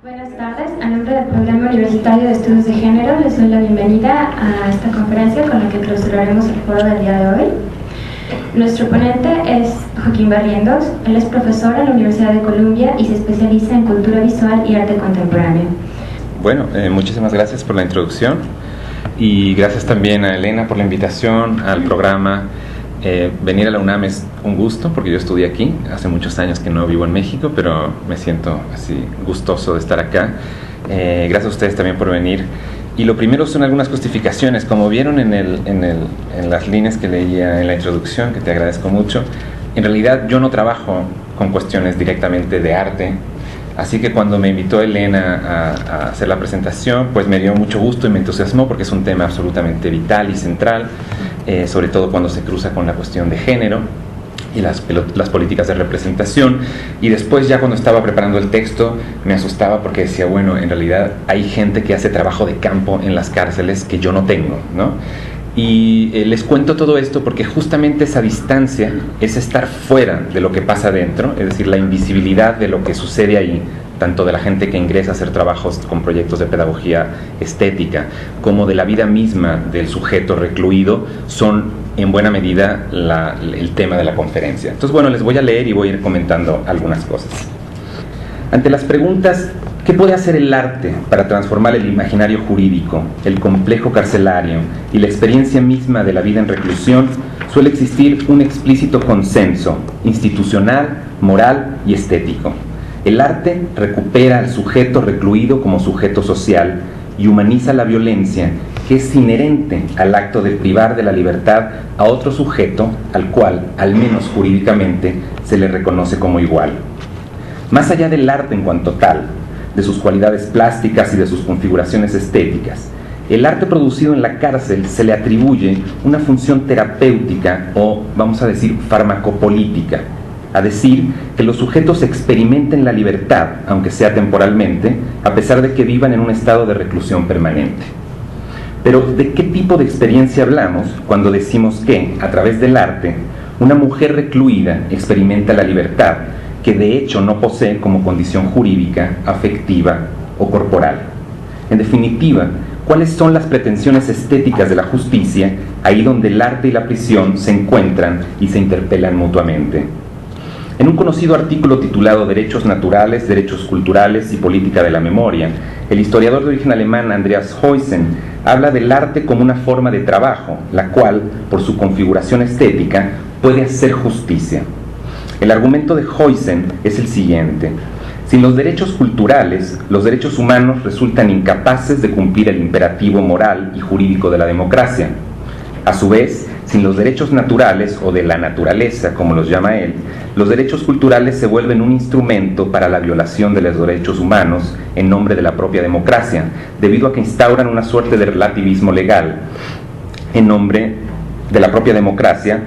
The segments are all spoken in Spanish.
Buenas tardes, a nombre del Programa Universitario de Estudios de Género les doy la bienvenida a esta conferencia con la que clausuraremos el foro del día de hoy. Nuestro ponente es Joaquín Barrientos. Él es profesor en la Universidad de Columbia y se especializa en cultura visual y arte contemporáneo. Bueno, muchísimas gracias por la introducción y gracias también a Elena por la invitación al programa. Venir a la UNAM es un gusto porque yo estudié aquí, hace muchos años que no vivo en México, pero me siento así gustoso de estar acá. Gracias a ustedes también por venir. Y lo primero son algunas justificaciones, como vieron en las líneas que leía en la introducción, que te agradezco mucho. En realidad yo no trabajo con cuestiones directamente de arte, así que cuando me invitó Elena a hacer la presentación, pues me dio mucho gusto y me entusiasmó porque es un tema absolutamente vital y central, sobre todo cuando se cruza con la cuestión de género y las políticas de representación. Y después, ya cuando estaba preparando el texto, me asustaba porque decía, bueno, en realidad hay gente que hace trabajo de campo en las cárceles que yo no tengo, ¿no? Y les cuento todo esto porque justamente esa distancia es estar fuera de lo que pasa dentro, es decir, la invisibilidad de lo que sucede ahí, tanto de la gente que ingresa a hacer trabajos con proyectos de pedagogía estética, como de la vida misma del sujeto recluido, son en buena medida el tema de la conferencia. Entonces, bueno, les voy a leer y voy a ir comentando algunas cosas. Ante las preguntas, ¿qué puede hacer el arte para transformar el imaginario jurídico, el complejo carcelario y la experiencia misma de la vida en reclusión? Suele existir un explícito consenso institucional, moral y estético. El arte recupera al sujeto recluido como sujeto social y humaniza la violencia que es inherente al acto de privar de la libertad a otro sujeto al cual, al menos jurídicamente, se le reconoce como igual. Más allá del arte en cuanto tal, de sus cualidades plásticas y de sus configuraciones estéticas, el arte producido en la cárcel se le atribuye una función terapéutica o, vamos a decir, farmacopolítica, a decir que los sujetos experimenten la libertad, aunque sea temporalmente, a pesar de que vivan en un estado de reclusión permanente. Pero, ¿de qué tipo de experiencia hablamos cuando decimos que, a través del arte, una mujer recluida experimenta la libertad, que de hecho no posee como condición jurídica, afectiva o corporal? En definitiva, ¿cuáles son las pretensiones estéticas de la justicia ahí donde el arte y la prisión se encuentran y se interpelan mutuamente? En un conocido artículo titulado Derechos naturales, derechos culturales y política de la memoria, el historiador de origen alemán Andreas Heusen habla del arte como una forma de trabajo, la cual, por su configuración estética, puede hacer justicia. El argumento de Heusen es el siguiente: sin los derechos culturales, los derechos humanos resultan incapaces de cumplir el imperativo moral y jurídico de la democracia. A su vez, sin los derechos naturales o de la naturaleza, como los llama él, los derechos culturales se vuelven un instrumento para la violación de los derechos humanos en nombre de la propia democracia, debido a que instauran una suerte de relativismo legal en nombre de la propia democracia,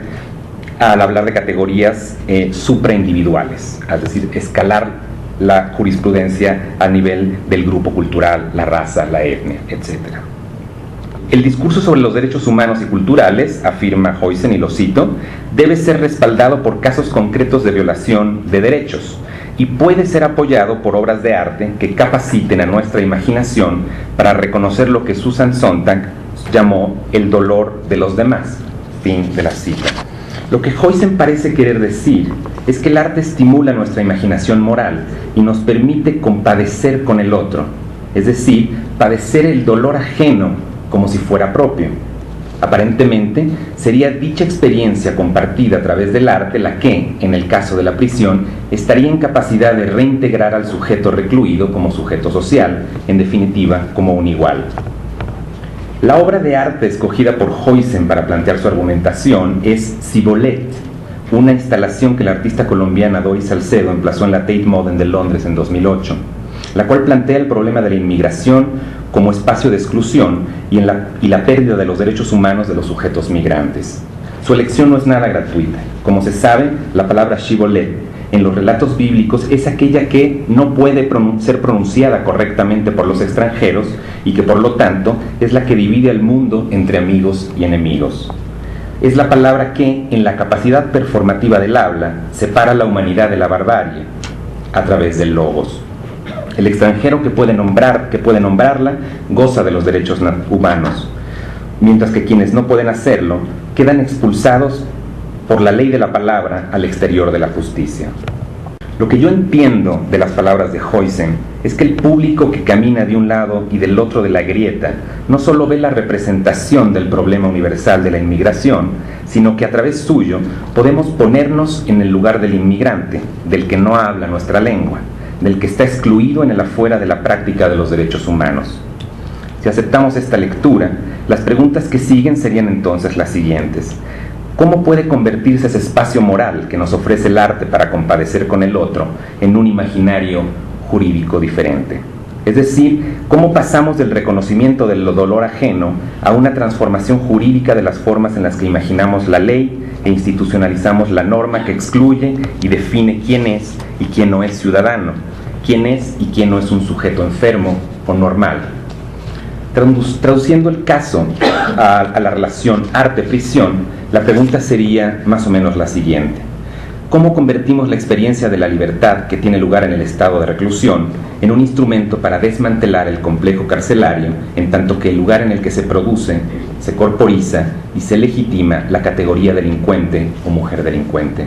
al hablar de categorías supraindividuales, es decir, escalar la jurisprudencia a nivel del grupo cultural, la raza, la etnia, etc. El discurso sobre los derechos humanos y culturales, afirma Heusen, y lo cito, debe ser respaldado por casos concretos de violación de derechos y puede ser apoyado por obras de arte que capaciten a nuestra imaginación para reconocer lo que Susan Sontag llamó el dolor de los demás. Fin de la cita. Lo que Heusen parece querer decir es que el arte estimula nuestra imaginación moral y nos permite compadecer con el otro, es decir, padecer el dolor ajeno como si fuera propio. Aparentemente, sería dicha experiencia compartida a través del arte la que, en el caso de la prisión, estaría en capacidad de reintegrar al sujeto recluido como sujeto social, en definitiva, como un igual. La obra de arte escogida por Heusen para plantear su argumentación es Cibolet, una instalación que la artista colombiana Doris Salcedo emplazó en la Tate Modern de Londres en 2008, la cual plantea el problema de la inmigración como espacio de exclusión y la pérdida de los derechos humanos de los sujetos migrantes. Su elección no es nada gratuita. Como se sabe, la palabra Shibolet en los relatos bíblicos es aquella que no puede ser pronunciada correctamente por los extranjeros y que por lo tanto es la que divide al mundo entre amigos y enemigos. Es la palabra que, en la capacidad performativa del habla, separa la humanidad de la barbarie a través del logos. El extranjero que puede nombrarla goza de los derechos humanos, mientras que quienes no pueden hacerlo quedan expulsados por la ley de la palabra al exterior de la justicia. Lo que yo entiendo de las palabras de Huizen es que el público que camina de un lado y del otro de la grieta no solo ve la representación del problema universal de la inmigración, sino que a través suyo podemos ponernos en el lugar del inmigrante, del que no habla nuestra lengua, del que está excluido en el afuera de la práctica de los derechos humanos. Si aceptamos esta lectura, las preguntas que siguen serían entonces las siguientes. ¿Cómo puede convertirse ese espacio moral que nos ofrece el arte para compadecer con el otro en un imaginario jurídico diferente? Es decir, ¿cómo pasamos del reconocimiento del dolor ajeno a una transformación jurídica de las formas en las que imaginamos la ley e institucionalizamos la norma que excluye y define quién es y quién no es ciudadano, quién es y quién no es un sujeto enfermo o normal? Traduciendo el caso a la relación arte-prisión, la pregunta sería más o menos la siguiente. ¿Cómo convertimos la experiencia de la libertad que tiene lugar en el estado de reclusión en un instrumento para desmantelar el complejo carcelario, en tanto que el lugar en el que se produce, se corporiza y se legitima la categoría delincuente o mujer delincuente?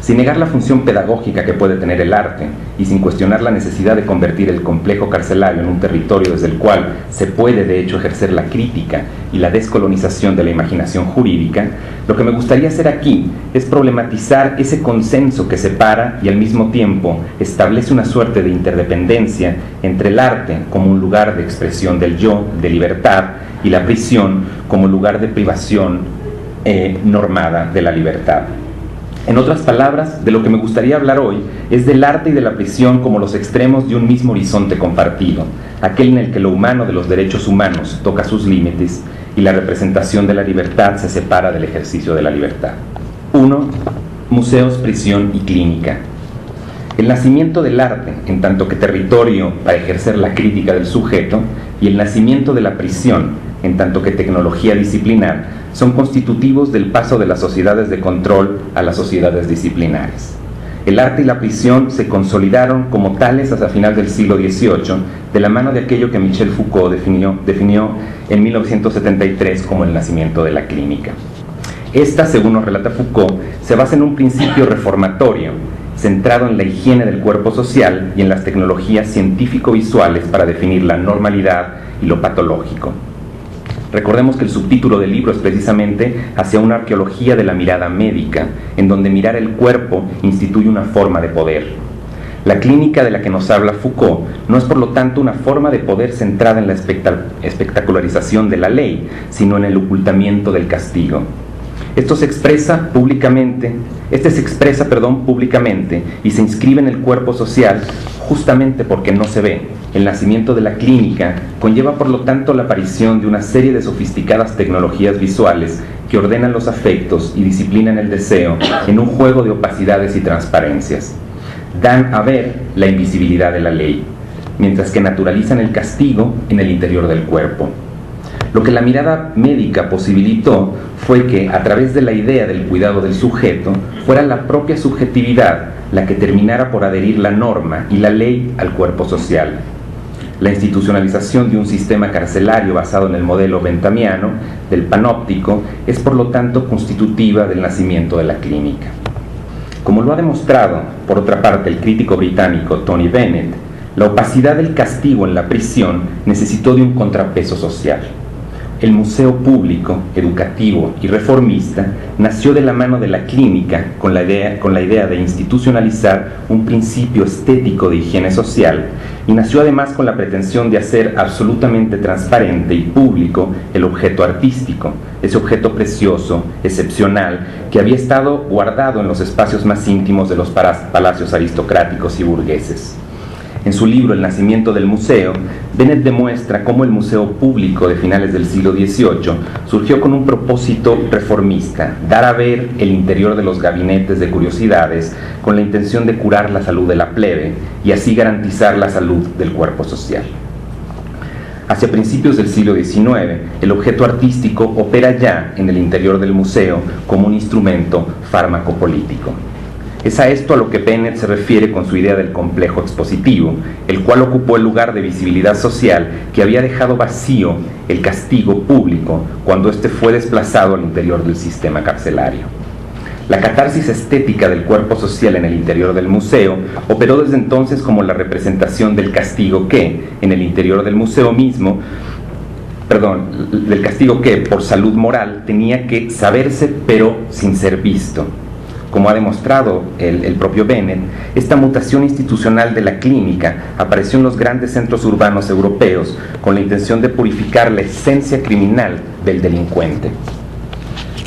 Sin negar la función pedagógica que puede tener el arte y sin cuestionar la necesidad de convertir el complejo carcelario en un territorio desde el cual se puede de hecho ejercer la crítica y la descolonización de la imaginación jurídica, lo que me gustaría hacer aquí es problematizar ese consenso que separa y al mismo tiempo establece una suerte de interdependencia entre el arte como un lugar de expresión del yo, de libertad, y la prisión como lugar de privación normada de la libertad. En otras palabras, de lo que me gustaría hablar hoy es del arte y de la prisión como los extremos de un mismo horizonte compartido, aquel en el que lo humano de los derechos humanos toca sus límites y la representación de la libertad se separa del ejercicio de la libertad. 1. Museos, prisión y clínica. El nacimiento del arte, en tanto que territorio para ejercer la crítica del sujeto, y el nacimiento de la prisión, en tanto que tecnología disciplinar, son constitutivos del paso de las sociedades de control a las sociedades disciplinares. El arte y la prisión se consolidaron como tales hasta final del siglo XVIII, de la mano de aquello que Michel Foucault definió en 1973 como el nacimiento de la clínica. Esta, según nos relata Foucault, se basa en un principio reformatorio, centrado en la higiene del cuerpo social y en las tecnologías científico-visuales para definir la normalidad y lo patológico. Recordemos que el subtítulo del libro es precisamente Hacia una arqueología de la mirada médica, en donde mirar el cuerpo instituye una forma de poder. La clínica de la que nos habla Foucault no es por lo tanto una forma de poder centrada en la espectacularización de la ley, sino en el ocultamiento del castigo. Este se expresa públicamente y se inscribe en el cuerpo social justamente porque no se ve. El nacimiento de la clínica conlleva por lo tanto la aparición de una serie de sofisticadas tecnologías visuales que ordenan los afectos y disciplinan el deseo en un juego de opacidades y transparencias. Dan a ver la invisibilidad de la ley, mientras que naturalizan el castigo en el interior del cuerpo. Lo que la mirada médica posibilitó fue que, a través de la idea del cuidado del sujeto, fuera la propia subjetividad la que terminara por adherir la norma y la ley al cuerpo social. La institucionalización de un sistema carcelario basado en el modelo benthamiano del panóptico es por lo tanto constitutiva del nacimiento de la clínica. Como lo ha demostrado, por otra parte, el crítico británico Tony Bennett, la opacidad del castigo en la prisión necesitó de un contrapeso social. El museo público, educativo y reformista nació de la mano de la clínica con la idea de institucionalizar un principio estético de higiene social, y nació además con la pretensión de hacer absolutamente transparente y público el objeto artístico, ese objeto precioso, excepcional, que había estado guardado en los espacios más íntimos de los palacios aristocráticos y burgueses. En su libro El nacimiento del museo, Bennett demuestra cómo el museo público de finales del siglo XVIII surgió con un propósito reformista: dar a ver el interior de los gabinetes de curiosidades con la intención de curar la salud de la plebe y así garantizar la salud del cuerpo social. Hacia principios del siglo XIX, el objeto artístico opera ya en el interior del museo como un instrumento farmacopolítico. Es a esto a lo que Bennett se refiere con su idea del complejo expositivo, el cual ocupó el lugar de visibilidad social que había dejado vacío el castigo público cuando éste fue desplazado al interior del sistema carcelario. La catarsis estética del cuerpo social en el interior del museo operó desde entonces como la representación del castigo que, en el interior del museo mismo, del castigo que, por salud moral, tenía que saberse pero sin ser visto. Como ha demostrado el propio Bennett, esta mutación institucional de la clínica apareció en los grandes centros urbanos europeos con la intención de purificar la esencia criminal del delincuente.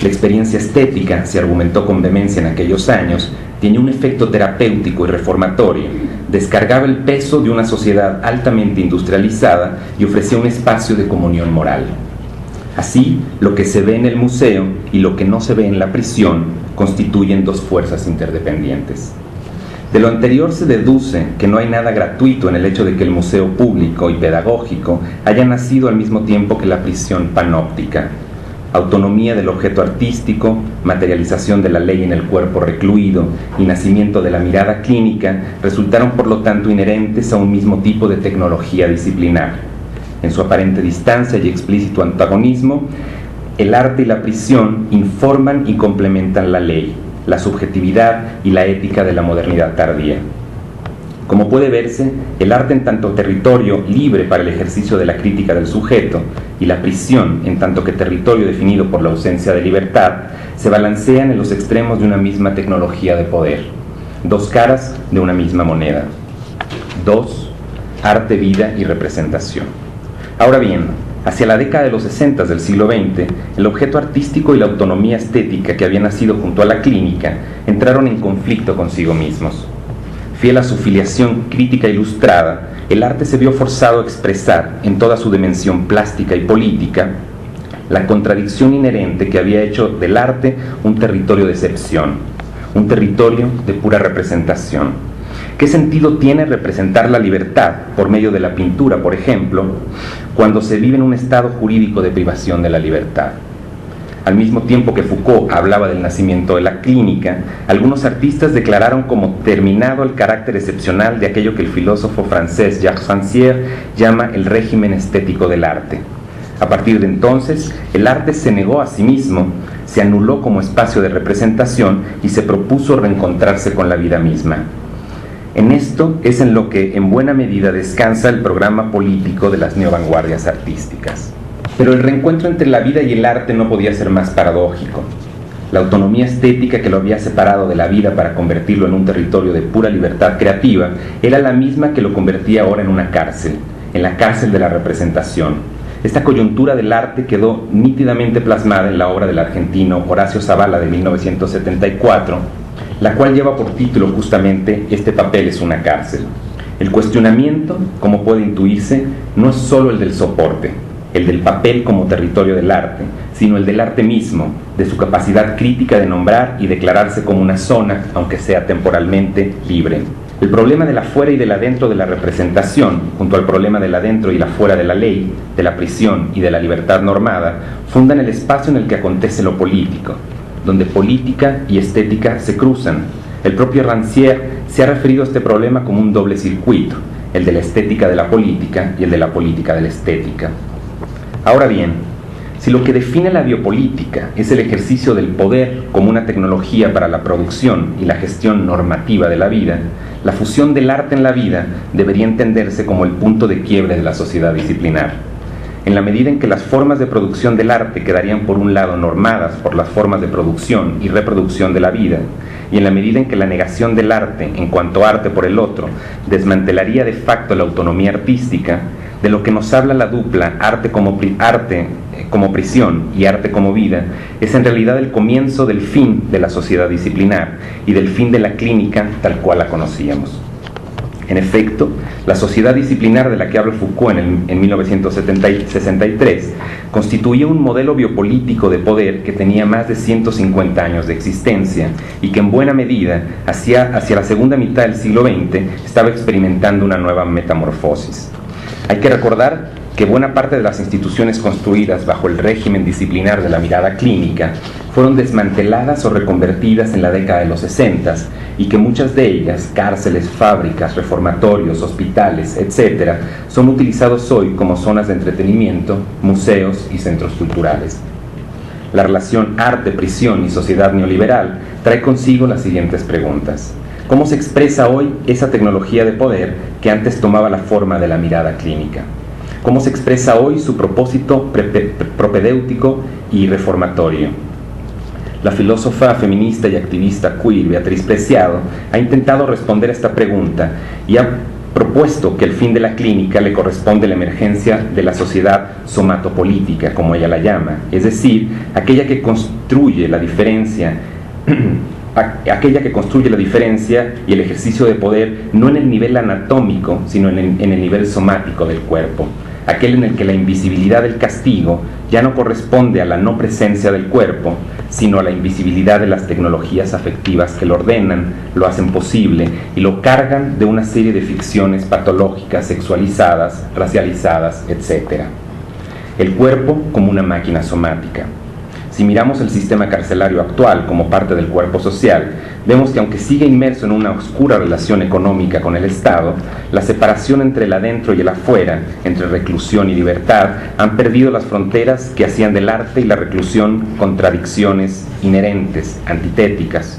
La experiencia estética, se argumentó con vehemencia en aquellos años, tenía un efecto terapéutico y reformatorio, descargaba el peso de una sociedad altamente industrializada y ofrecía un espacio de comunión moral. Así, lo que se ve en el museo y lo que no se ve en la prisión constituyen dos fuerzas interdependientes. De lo anterior se deduce que no hay nada gratuito en el hecho de que el museo público y pedagógico haya nacido al mismo tiempo que la prisión panóptica. Autonomía del objeto artístico, materialización de la ley en el cuerpo recluido y nacimiento de la mirada clínica resultaron por lo tanto inherentes a un mismo tipo de tecnología disciplinar. En su aparente distancia y explícito antagonismo, el arte y la prisión informan y complementan la ley, la subjetividad y la ética de la modernidad tardía. Como puede verse, el arte en tanto territorio libre para el ejercicio de la crítica del sujeto y la prisión en tanto que territorio definido por la ausencia de libertad se balancean en los extremos de una misma tecnología de poder, dos caras de una misma moneda. 2. Arte, vida y representación. Ahora bien, hacia la década de los 60 del siglo XX, el objeto artístico y la autonomía estética que había nacido junto a la clínica entraron en conflicto consigo mismos. Fiel a su filiación crítica ilustrada, el arte se vio forzado a expresar, en toda su dimensión plástica y política, la contradicción inherente que había hecho del arte un territorio de excepción, un territorio de pura representación. ¿Qué sentido tiene representar la libertad por medio de la pintura, por ejemplo, cuando se vive en un estado jurídico de privación de la libertad? Al mismo tiempo que Foucault hablaba del nacimiento de la clínica, algunos artistas declararon como terminado el carácter excepcional de aquello que el filósofo francés Jacques Rancière llama el régimen estético del arte. A partir de entonces, el arte se negó a sí mismo, se anuló como espacio de representación y se propuso reencontrarse con la vida misma. En esto es en lo que en buena medida descansa el programa político de las neovanguardias artísticas. Pero el reencuentro entre la vida y el arte no podía ser más paradójico. La autonomía estética que lo había separado de la vida para convertirlo en un territorio de pura libertad creativa era la misma que lo convertía ahora en una cárcel, en la cárcel de la representación. Esta coyuntura del arte quedó nítidamente plasmada en la obra del argentino Horacio Zavala de 1974, la cual lleva por título justamente "Este papel es una cárcel". El cuestionamiento, como puede intuirse, no es solo el del soporte, el del papel como territorio del arte, sino el del arte mismo, de su capacidad crítica de nombrar y declararse como una zona, aunque sea temporalmente, libre. El problema del afuera y del adentro de la representación, junto al problema del adentro y la fuera de la ley, de la prisión y de la libertad normada, fundan el espacio en el que acontece lo político, donde política y estética se cruzan. El propio Rancière se ha referido a este problema como un doble circuito, el de la estética de la política y el de la política de la estética. Ahora bien, si lo que define la biopolítica es el ejercicio del poder como una tecnología para la producción y la gestión normativa de la vida, la fusión del arte en la vida debería entenderse como el punto de quiebre de la sociedad disciplinar. En la medida en que las formas de producción del arte quedarían por un lado normadas por las formas de producción y reproducción de la vida, y en la medida en que la negación del arte en cuanto arte por el otro desmantelaría de facto la autonomía artística, de lo que nos habla la dupla arte como prisión y arte como vida, es en realidad el comienzo del fin de la sociedad disciplinar y del fin de la clínica tal cual la conocíamos. En efecto, la sociedad disciplinar de la que habla Foucault en 1963 constituía un modelo biopolítico de poder que tenía más de 150 años de existencia y que en buena medida, hacia la segunda mitad del siglo XX, estaba experimentando una nueva metamorfosis. Hay que recordar que buena parte de las instituciones construidas bajo el régimen disciplinar de la mirada clínica fueron desmanteladas o reconvertidas en la década de los 60 y que muchas de ellas, cárceles, fábricas, reformatorios, hospitales, etc., son utilizados hoy como zonas de entretenimiento, museos y centros culturales. La relación arte-prisión y sociedad neoliberal trae consigo las siguientes preguntas. ¿Cómo se expresa hoy esa tecnología de poder que antes tomaba la forma de la mirada clínica? ¿Cómo se expresa hoy su propósito propedéutico y reformatorio? La filósofa feminista y activista queer Beatriz Preciado ha intentado responder a esta pregunta y ha propuesto que el fin de la clínica le corresponde a la emergencia de la sociedad somatopolítica, como ella la llama, es decir, aquella que construye la diferencia y el ejercicio de poder no en el nivel anatómico, sino en el nivel somático del cuerpo, aquel en el que la invisibilidad del castigo ya no corresponde a la no presencia del cuerpo, sino a la invisibilidad de las tecnologías afectivas que lo ordenan, lo hacen posible y lo cargan de una serie de ficciones patológicas, sexualizadas, racializadas, etc. El cuerpo como una máquina somática. Si miramos el sistema carcelario actual como parte del cuerpo social, vemos que aunque sigue inmerso en una oscura relación económica con el Estado, la separación entre el adentro y el afuera, entre reclusión y libertad, han perdido las fronteras que hacían del arte y la reclusión contradicciones inherentes, antitéticas.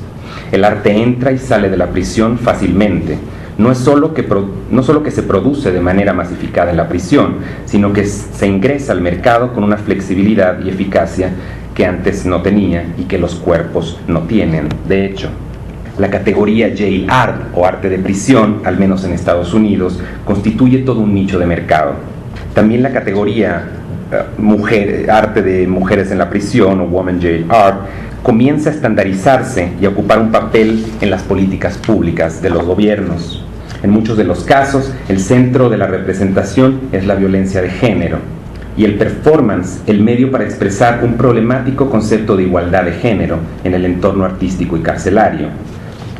El arte entra y sale de la prisión fácilmente. No solo que se produce de manera masificada en la prisión, sino que se ingresa al mercado con una flexibilidad y eficacia que antes no tenía y que los cuerpos no tienen. De hecho, la categoría jail art o arte de prisión, al menos en Estados Unidos, constituye todo un nicho de mercado. También la categoría arte de mujeres en la prisión o woman jail art comienza a estandarizarse y a ocupar un papel en las políticas públicas de los gobiernos. En muchos de los casos, el centro de la representación es la violencia de género y el performance, el medio para expresar un problemático concepto de igualdad de género en el entorno artístico y carcelario.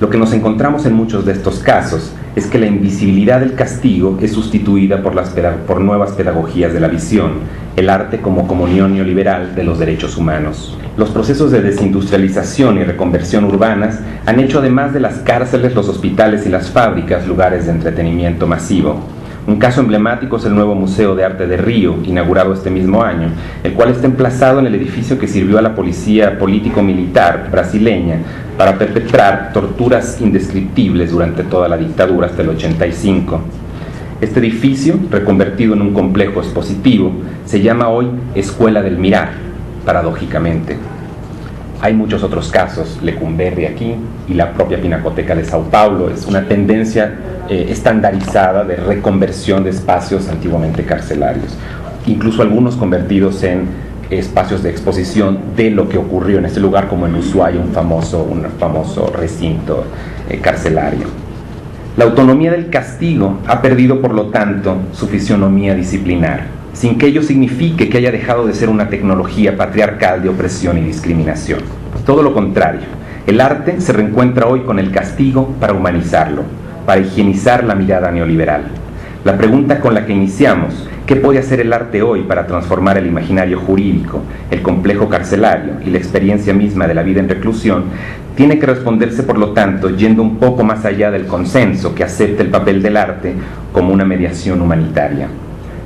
Lo que nos encontramos en muchos de estos casos es que la invisibilidad del castigo es sustituida por nuevas pedagogías de la visión, el arte como comunión neoliberal de los derechos humanos. Los procesos de desindustrialización y reconversión urbanas han hecho además de las cárceles, los hospitales y las fábricas lugares de entretenimiento masivo. Un caso emblemático es el nuevo Museo de Arte de Río, inaugurado este mismo año, el cual está emplazado en el edificio que sirvió a la policía político-militar brasileña para perpetrar torturas indescriptibles durante toda la dictadura hasta el 85. Este edificio, reconvertido en un complejo expositivo, se llama hoy Escuela del Mirar, paradójicamente. Hay muchos otros casos, Lecumberri aquí y la propia Pinacoteca de Sao Paulo. Es una tendencia estandarizada de reconversión de espacios antiguamente carcelarios, incluso algunos convertidos en espacios de exposición de lo que ocurrió en este lugar, como en Ushuaia, un famoso recinto carcelario. La autonomía del castigo ha perdido, por lo tanto, su fisionomía disciplinar, sin que ello signifique que haya dejado de ser una tecnología patriarcal de opresión y discriminación. Todo lo contrario, el arte se reencuentra hoy con el castigo para humanizarlo, para higienizar la mirada neoliberal. La pregunta con la que iniciamos, ¿qué puede hacer el arte hoy para transformar el imaginario jurídico, el complejo carcelario y la experiencia misma de la vida en reclusión? Tiene que responderse, por lo tanto, yendo un poco más allá del consenso que acepta el papel del arte como una mediación humanitaria.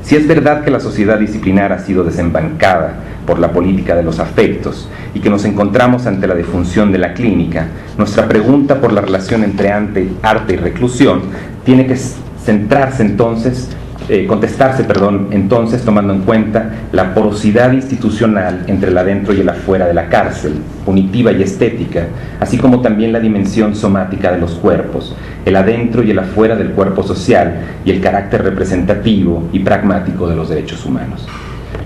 Si es verdad que la sociedad disciplinar ha sido desembancada por la política de los afectos y que nos encontramos ante la defunción de la clínica, nuestra pregunta por la relación entre arte y reclusión tiene que contestarse tomando en cuenta la porosidad institucional entre el adentro y el afuera de la cárcel, punitiva y estética, así como también la dimensión somática de los cuerpos, el adentro y el afuera del cuerpo social y el carácter representativo y pragmático de los derechos humanos.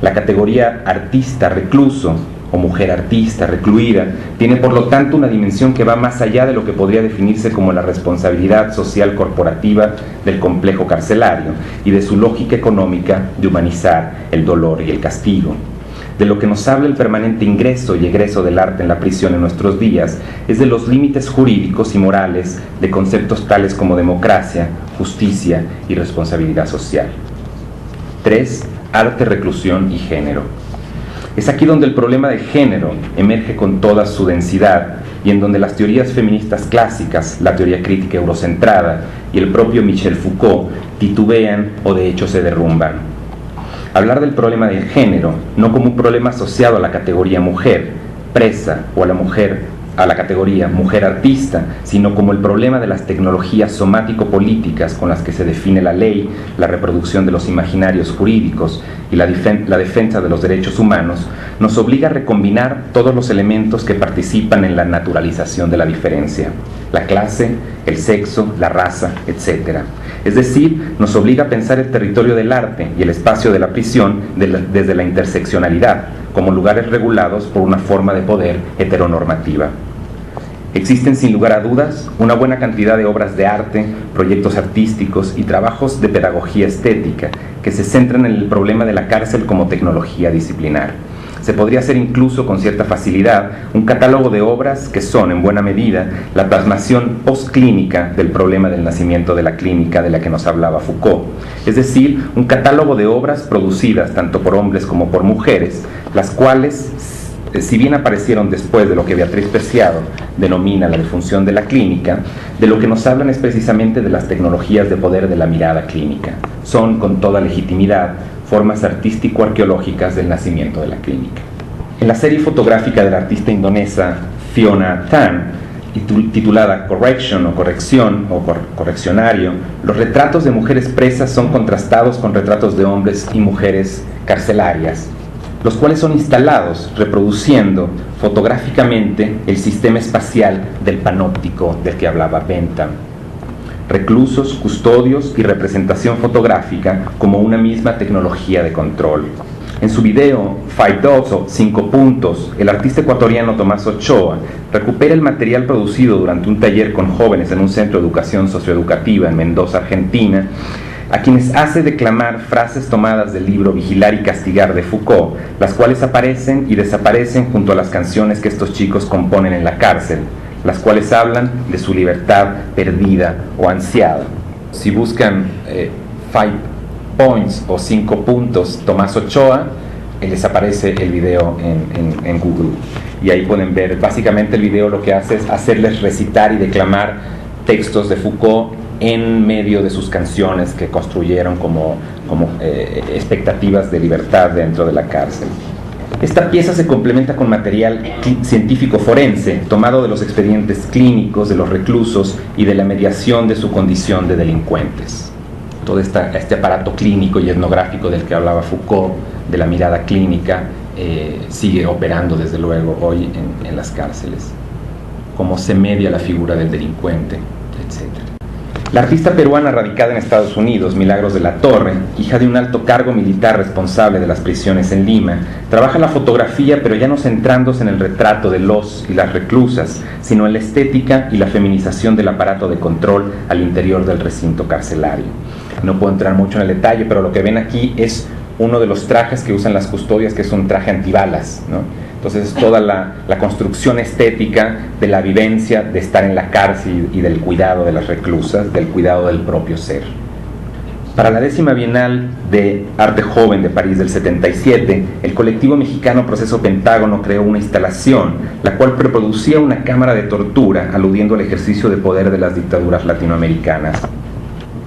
La categoría artista recluso o mujer artista recluida tiene por lo tanto una dimensión que va más allá de lo que podría definirse como la responsabilidad social corporativa del complejo carcelario y de su lógica económica de humanizar el dolor y el castigo. De lo que nos habla el permanente ingreso y egreso del arte en la prisión en nuestros días es de los límites jurídicos y morales de conceptos tales como democracia, justicia y responsabilidad social. 3. Arte, reclusión y género. Es aquí donde el problema de género emerge con toda su densidad y en donde las teorías feministas clásicas, la teoría crítica eurocentrada y el propio Michel Foucault titubean o de hecho se derrumban. Hablar del problema del género no como un problema asociado a la categoría mujer, presa, o a la categoría mujer artista, sino como el problema de las tecnologías somático-políticas con las que se define la ley, la reproducción de los imaginarios jurídicos y la defensa de los derechos humanos, nos obliga a recombinar todos los elementos que participan en la naturalización de la diferencia: la clase, el sexo, la raza, etc. Es decir, nos obliga a pensar el territorio del arte y el espacio de la prisión desde la interseccionalidad, como lugares regulados por una forma de poder heteronormativa. Existen sin lugar a dudas una buena cantidad de obras de arte, proyectos artísticos y trabajos de pedagogía estética que se centran en el problema de la cárcel como tecnología disciplinar. Se podría hacer incluso con cierta facilidad un catálogo de obras que son, en buena medida, la plasmación postclínica del problema del nacimiento de la clínica de la que nos hablaba Foucault. Es decir, un catálogo de obras producidas tanto por hombres como por mujeres, las cuales, si bien aparecieron después de lo que Beatriz Preciado denomina la disfunción de la clínica, de lo que nos hablan es precisamente de las tecnologías de poder de la mirada clínica. Son, con toda legitimidad, formas artístico-arqueológicas del nacimiento de la clínica. En la serie fotográfica de la artista indonesa Fiona Tan, titulada Correction o Corrección o Correccionario, los retratos de mujeres presas son contrastados con retratos de hombres y mujeres carcelarias, los cuales son instalados reproduciendo fotográficamente el sistema espacial del panóptico del que hablaba Bentham. Reclusos, custodios y representación fotográfica como una misma tecnología de control. En su video Five Dots o 5 puntos, el artista ecuatoriano Tomás Ochoa recupera el material producido durante un taller con jóvenes en un centro de educación socioeducativa en Mendoza, Argentina, a quienes hace declamar frases tomadas del libro Vigilar y Castigar de Foucault, las cuales aparecen y desaparecen junto a las canciones que estos chicos componen en la cárcel, las cuales hablan de su libertad perdida o ansiada. Si buscan 5 points o 5 puntos Tomás Ochoa, les aparece el video en Google. Y ahí pueden ver, básicamente el video lo que hace es hacerles recitar y declamar textos de Foucault en medio de sus canciones que construyeron como expectativas de libertad dentro de la cárcel. Esta pieza se complementa con material científico forense, tomado de los expedientes clínicos de los reclusos y de la mediación de su condición de delincuentes. Todo este aparato clínico y etnográfico del que hablaba Foucault, de la mirada clínica, sigue operando desde luego hoy en las cárceles. Cómo se media la figura del delincuente, etc. La artista peruana radicada en Estados Unidos, Milagros de la Torre, hija de un alto cargo militar responsable de las prisiones en Lima, trabaja la fotografía, pero ya no centrándose en el retrato de los y las reclusas, sino en la estética y la feminización del aparato de control al interior del recinto carcelario. No puedo entrar mucho en el detalle, pero lo que ven aquí es uno de los trajes que usan las custodias, que es un traje antibalas, ¿no? Entonces es toda la construcción estética de la vivencia de estar en la cárcel y del cuidado de las reclusas, del cuidado del propio ser. Para la 10ª Bienal de Arte Joven de París del 77, el colectivo mexicano Proceso Pentágono creó una instalación, la cual reproducía una cámara de tortura, aludiendo al ejercicio de poder de las dictaduras latinoamericanas.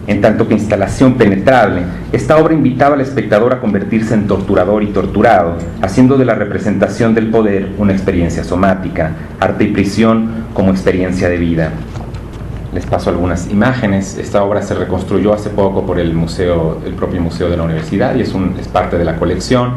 En tanto que instalación penetrable, esta obra invitaba al espectador a convertirse en torturador y torturado, haciendo de la representación del poder una experiencia somática, arte y prisión como experiencia de vida. Les paso algunas imágenes. Esta obra se reconstruyó hace poco por el propio museo de la universidad y es parte de la colección,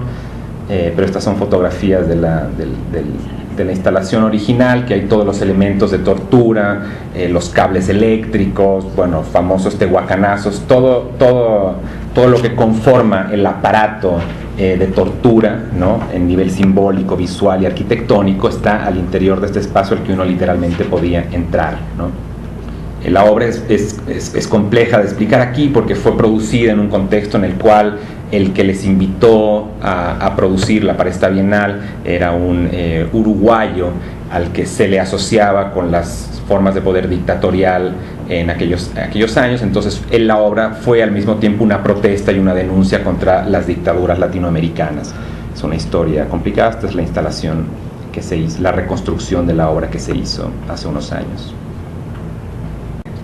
pero estas son fotografías de la instalación original, que hay todos los elementos de tortura, los cables eléctricos, famosos tehuacanazos, todo lo que conforma el aparato de tortura, ¿no? En nivel simbólico, visual y arquitectónico, está al interior de este espacio al que uno literalmente podía entrar, ¿no? La obra es compleja de explicar aquí porque fue producida en un contexto en el cual el que les invitó a producirla para esta bienal era un uruguayo al que se le asociaba con las formas de poder dictatorial en aquellos años. Entonces la obra fue al mismo tiempo una protesta y una denuncia contra las dictaduras latinoamericanas. Es una historia complicada. Esta es la instalación que se hizo, la reconstrucción de la obra que se hizo hace unos años.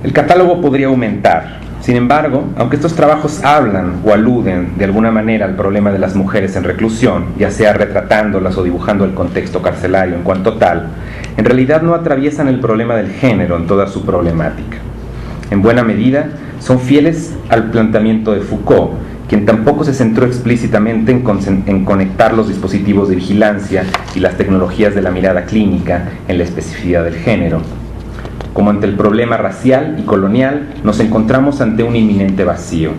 El catálogo podría aumentar. Sin embargo, aunque estos trabajos hablan o aluden de alguna manera al problema de las mujeres en reclusión, ya sea retratándolas o dibujando el contexto carcelario en cuanto tal, en realidad no atraviesan el problema del género en toda su problemática. En buena medida, son fieles al planteamiento de Foucault, quien tampoco se centró explícitamente en conectar los dispositivos de vigilancia y las tecnologías de la mirada clínica en la especificidad del género. Como ante el problema racial y colonial, nos encontramos ante un inminente vacío,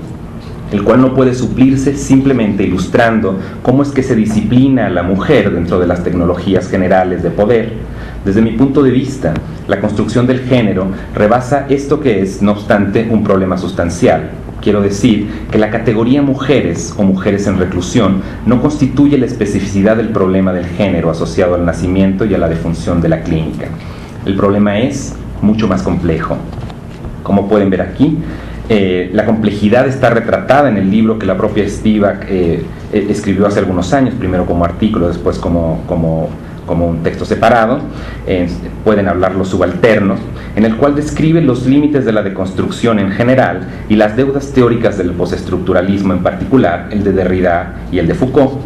el cual no puede suplirse simplemente ilustrando cómo es que se disciplina a la mujer dentro de las tecnologías generales de poder. Desde mi punto de vista, la construcción del género rebasa esto que es, no obstante, un problema sustancial. Quiero decir que la categoría mujeres o mujeres en reclusión no constituye la especificidad del problema del género asociado al nacimiento y a la defunción de la clínica. El problema es mucho más complejo. Como pueden ver aquí, la complejidad está retratada en el libro que la propia Spivak escribió hace algunos años, primero como artículo, después como un texto separado. Pueden hablar los subalternos, en el cual describe los límites de la deconstrucción en general y las deudas teóricas del postestructuralismo en particular, el de Derrida y el de Foucault.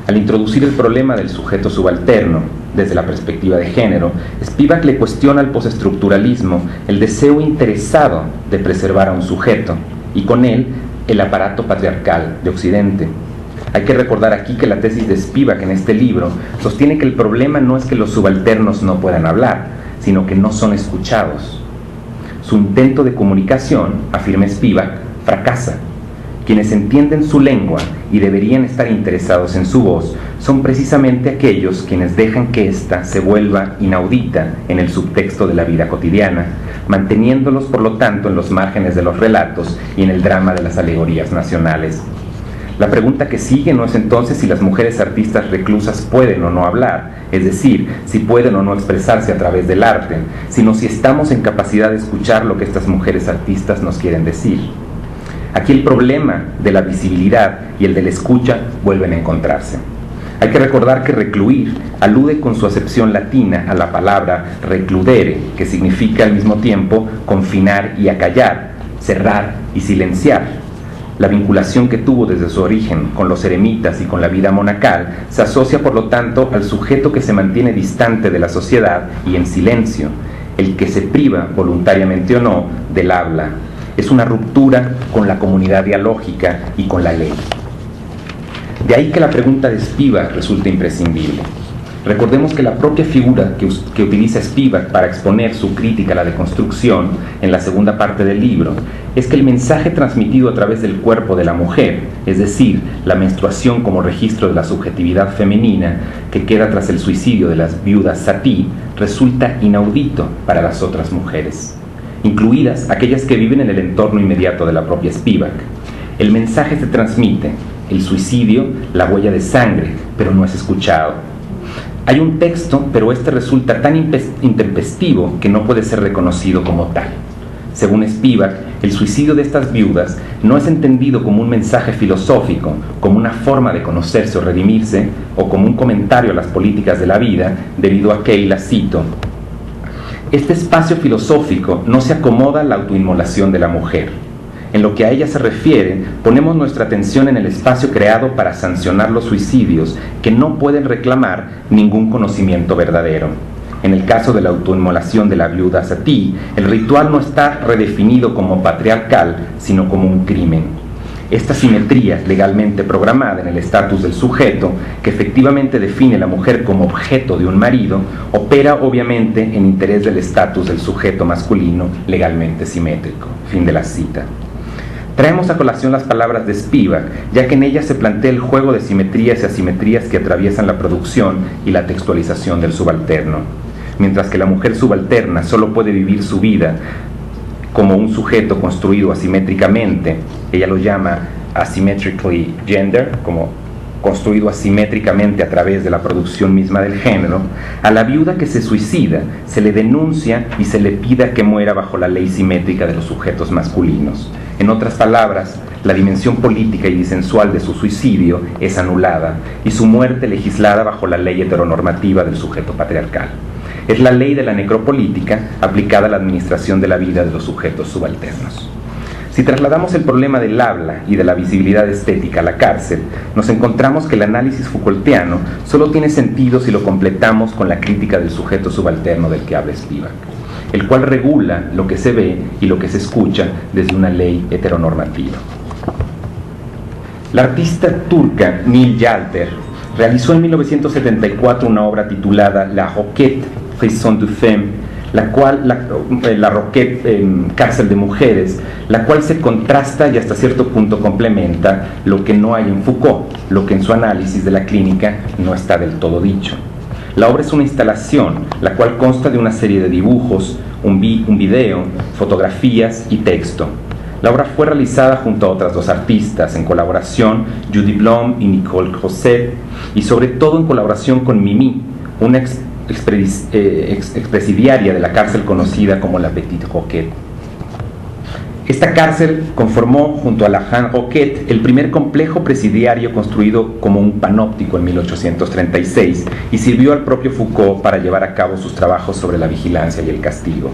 Al introducir el problema del sujeto subalterno desde la perspectiva de género, Spivak le cuestiona al postestructuralismo el deseo interesado de preservar a un sujeto y con él el aparato patriarcal de Occidente. Hay que recordar aquí que la tesis de Spivak en este libro sostiene que el problema no es que los subalternos no puedan hablar, sino que no son escuchados. Su intento de comunicación, afirma Spivak, fracasa. Quienes entienden su lengua y deberían estar interesados en su voz son precisamente aquellos quienes dejan que ésta se vuelva inaudita en el subtexto de la vida cotidiana, manteniéndolos por lo tanto en los márgenes de los relatos y en el drama de las alegorías nacionales. La pregunta que sigue no es entonces si las mujeres artistas reclusas pueden o no hablar, es decir, si pueden o no expresarse a través del arte, sino si estamos en capacidad de escuchar lo que estas mujeres artistas nos quieren decir. Aquí el problema de la visibilidad y el de la escucha vuelven a encontrarse. Hay que recordar que recluir alude con su acepción latina a la palabra recludere, que significa al mismo tiempo confinar y acallar, cerrar y silenciar. La vinculación que tuvo desde su origen con los eremitas y con la vida monacal se asocia por lo tanto al sujeto que se mantiene distante de la sociedad y en silencio, el que se priva, voluntariamente o no, del habla. Es una ruptura con la comunidad dialógica y con la ley. De ahí que la pregunta de Spivak resulta imprescindible. Recordemos que la propia figura que utiliza Spivak para exponer su crítica a la deconstrucción en la segunda parte del libro es que el mensaje transmitido a través del cuerpo de la mujer, es decir, la menstruación como registro de la subjetividad femenina que queda tras el suicidio de las viudas Satie, resulta inaudito para las otras mujeres, incluidas aquellas que viven en el entorno inmediato de la propia Spivak. El mensaje se transmite, el suicidio, la huella de sangre, pero no es escuchado. Hay un texto, pero este resulta tan intempestivo que no puede ser reconocido como tal. Según Spivak, el suicidio de estas viudas no es entendido como un mensaje filosófico, como una forma de conocerse o redimirse, o como un comentario a las políticas de la vida, debido a que, y la cito, este espacio filosófico no se acomoda a la autoinmolación de la mujer. En lo que a ella se refiere, ponemos nuestra atención en el espacio creado para sancionar los suicidios que no pueden reclamar ningún conocimiento verdadero. En el caso de la autoinmolación de la viuda Satie, el ritual no está redefinido como patriarcal, sino como un crimen. Esta simetría legalmente programada en el estatus del sujeto, que efectivamente define a la mujer como objeto de un marido, opera obviamente en interés del estatus del sujeto masculino legalmente simétrico. Fin de la cita. Traemos a colación las palabras de Spivak, ya que en ellas se plantea el juego de simetrías y asimetrías que atraviesan la producción y la textualización del subalterno. Mientras que la mujer subalterna solo puede vivir su vida como un sujeto construido asimétricamente, ella lo llama asymmetrically gender, como construido asimétricamente a través de la producción misma del género, a la viuda que se suicida se le denuncia y se le pide que muera bajo la ley simétrica de los sujetos masculinos. En otras palabras, la dimensión política y disensual de su suicidio es anulada y su muerte legislada bajo la ley heteronormativa del sujeto patriarcal. Es la ley de la necropolítica aplicada a la administración de la vida de los sujetos subalternos. Si trasladamos el problema del habla y de la visibilidad estética a la cárcel, nos encontramos que el análisis Foucaultiano solo tiene sentido si lo completamos con la crítica del sujeto subalterno del que habla Spivak, el cual regula lo que se ve y lo que se escucha desde una ley heteronormativa. La artista turca Nil Yalter realizó en 1974 una obra titulada La Roquette, Prison de Femmes, la Roquette, cárcel de mujeres, la cual se contrasta y hasta cierto punto complementa lo que no hay en Foucault, lo que en su análisis de la clínica no está del todo dicho. La obra es una instalación, la cual consta de una serie de dibujos, un video, fotografías y texto. La obra fue realizada junto a otras dos artistas, en colaboración Judy Blom y Nicole Crozet, y sobre todo en colaboración con Mimi, una expresidiaria de la cárcel conocida como la Petite Roquette. Esta cárcel conformó junto a la Grande Roquette el primer complejo presidiario construido como un panóptico en 1836 y sirvió al propio Foucault para llevar a cabo sus trabajos sobre la vigilancia y el castigo.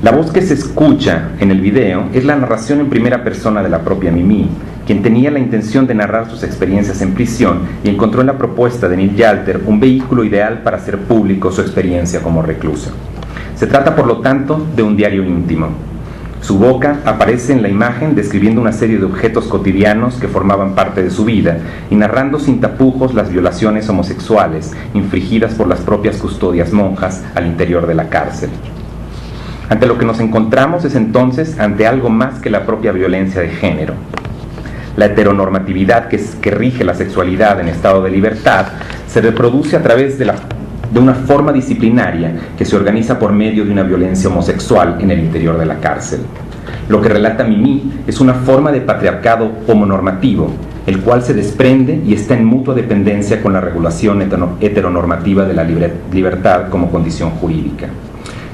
La voz que se escucha en el video es la narración en primera persona de la propia Mimi, quien tenía la intención de narrar sus experiencias en prisión y encontró en la propuesta de Nil Yalter un vehículo ideal para hacer público su experiencia como reclusa. Se trata, por lo tanto, de un diario íntimo. Su boca aparece en la imagen describiendo una serie de objetos cotidianos que formaban parte de su vida y narrando sin tapujos las violaciones homosexuales infligidas por las propias custodias monjas al interior de la cárcel. Ante lo que nos encontramos es entonces ante algo más que la propia violencia de género. La heteronormatividad que rige la sexualidad en estado de libertad se reproduce a través de una forma disciplinaria que se organiza por medio de una violencia homosexual en el interior de la cárcel. Lo que relata Mimi es una forma de patriarcado homonormativo, el cual se desprende y está en mutua dependencia con la regulación heteronormativa de la libertad como condición jurídica.